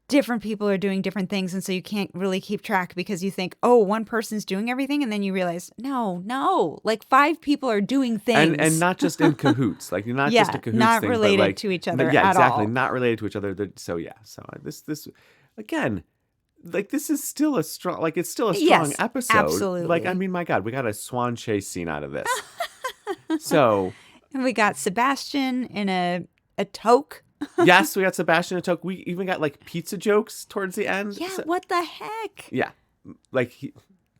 S2: different people are doing different things. And so you can't really keep track because you think, oh, one person's doing everything. And then you realize, no, like 5 people are doing things.
S1: And not just in cahoots. Like not just a cahoots
S2: not
S1: thing,
S2: related
S1: but like,
S2: to each other
S1: yeah,
S2: at
S1: exactly.
S2: all.
S1: Not related to each other. So this again, like this is still a strong, like it's still a strong episode.
S2: Absolutely.
S1: Like, I mean, my God, we got a swan chase scene out of this. So.
S2: And we got Sebastian in a toque.
S1: Yes, we got Sebastian in a toque. We even got like pizza jokes towards the end.
S2: Yeah, what the heck?
S1: Yeah. Like.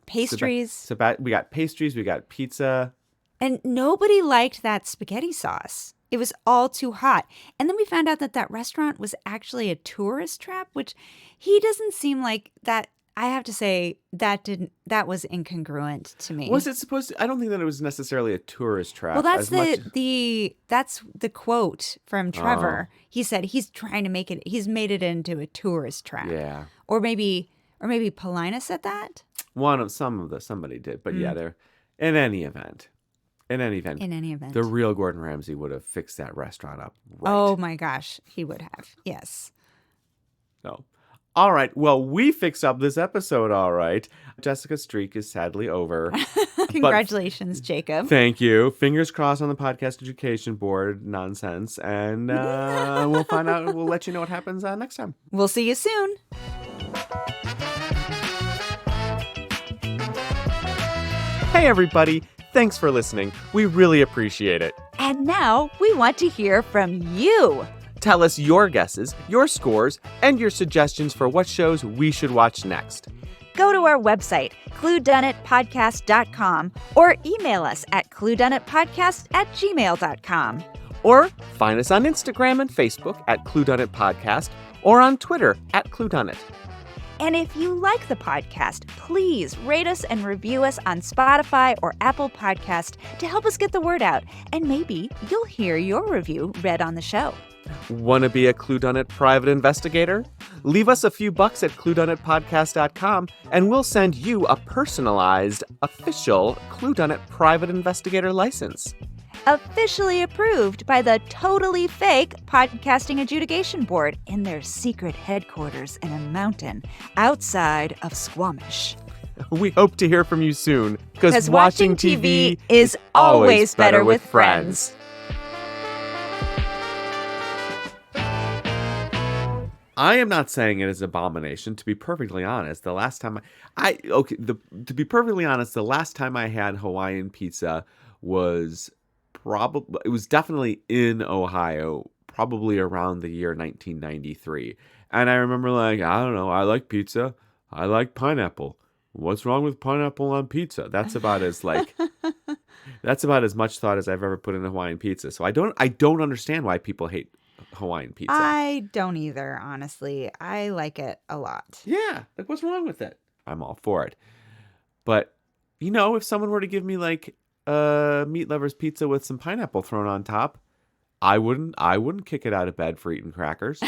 S2: Pastries.
S1: We got pastries, we got pizza.
S2: And nobody liked that spaghetti sauce. It was all too hot. And then we found out that restaurant was actually a tourist trap, which he doesn't seem like that. I have to say that was incongruent to me.
S1: Was it supposed to? I don't think that it was necessarily a tourist trap.
S2: Well, that's that's the quote from Trevor. He said he's trying to he's made it into a tourist trap.
S1: Yeah.
S2: Or maybe Paulina said that.
S1: Somebody did, but yeah, they're in any event. In any event, the real Gordon Ramsay would have fixed that restaurant up right.
S2: Oh my gosh, he would have. Yes.
S1: So, all right. Well, we fixed up this episode all right. Jessica's streak is sadly over.
S2: Congratulations, Jacob.
S1: Thank you. Fingers crossed on the Podcast Adjudication Board nonsense. And we'll find out. We'll let you know what happens next time.
S2: We'll see you soon.
S1: Hey, everybody. Thanks for listening. We really appreciate it.
S3: And now we want to hear from you.
S1: Tell us your guesses, your scores, and your suggestions for what shows we should watch next.
S3: Go to our website, Cluedunnitpodcast.com, or email us at cluedunnitpodcast@gmail.com.
S1: Or find us on Instagram and Facebook at Cluedunnit Podcast, or on Twitter at Cluedunnit.
S3: And if you like the podcast, please rate us and review us on Spotify or Apple Podcast to help us get the word out. And maybe you'll hear your review read on the show.
S1: Want to be a Cluedunnit private investigator? Leave us a few bucks at ClueDunnitPodcast.com and we'll send you a personalized, official Cluedunnit private investigator license.
S3: officially approved by the totally fake Podcasting Adjudication Board in their secret headquarters in a mountain outside of Squamish.
S1: We hope to hear from you soon,
S3: Because watching TV is always better with friends.
S1: I am not saying it is abomination. To be perfectly honest, the last time the last time I had Hawaiian pizza was definitely in Ohio, probably around the year 1993. And I remember I don't know, I like pizza. I like pineapple. What's wrong with pineapple on pizza? That's about as much thought as I've ever put into Hawaiian pizza. So I don't understand why people hate Hawaiian pizza.
S2: I don't either, honestly. I like it a lot.
S1: Yeah, what's wrong with it? I'm all for it. But if someone were to give me meat lover's pizza with some pineapple thrown on top, I wouldn't kick it out of bed for eating crackers.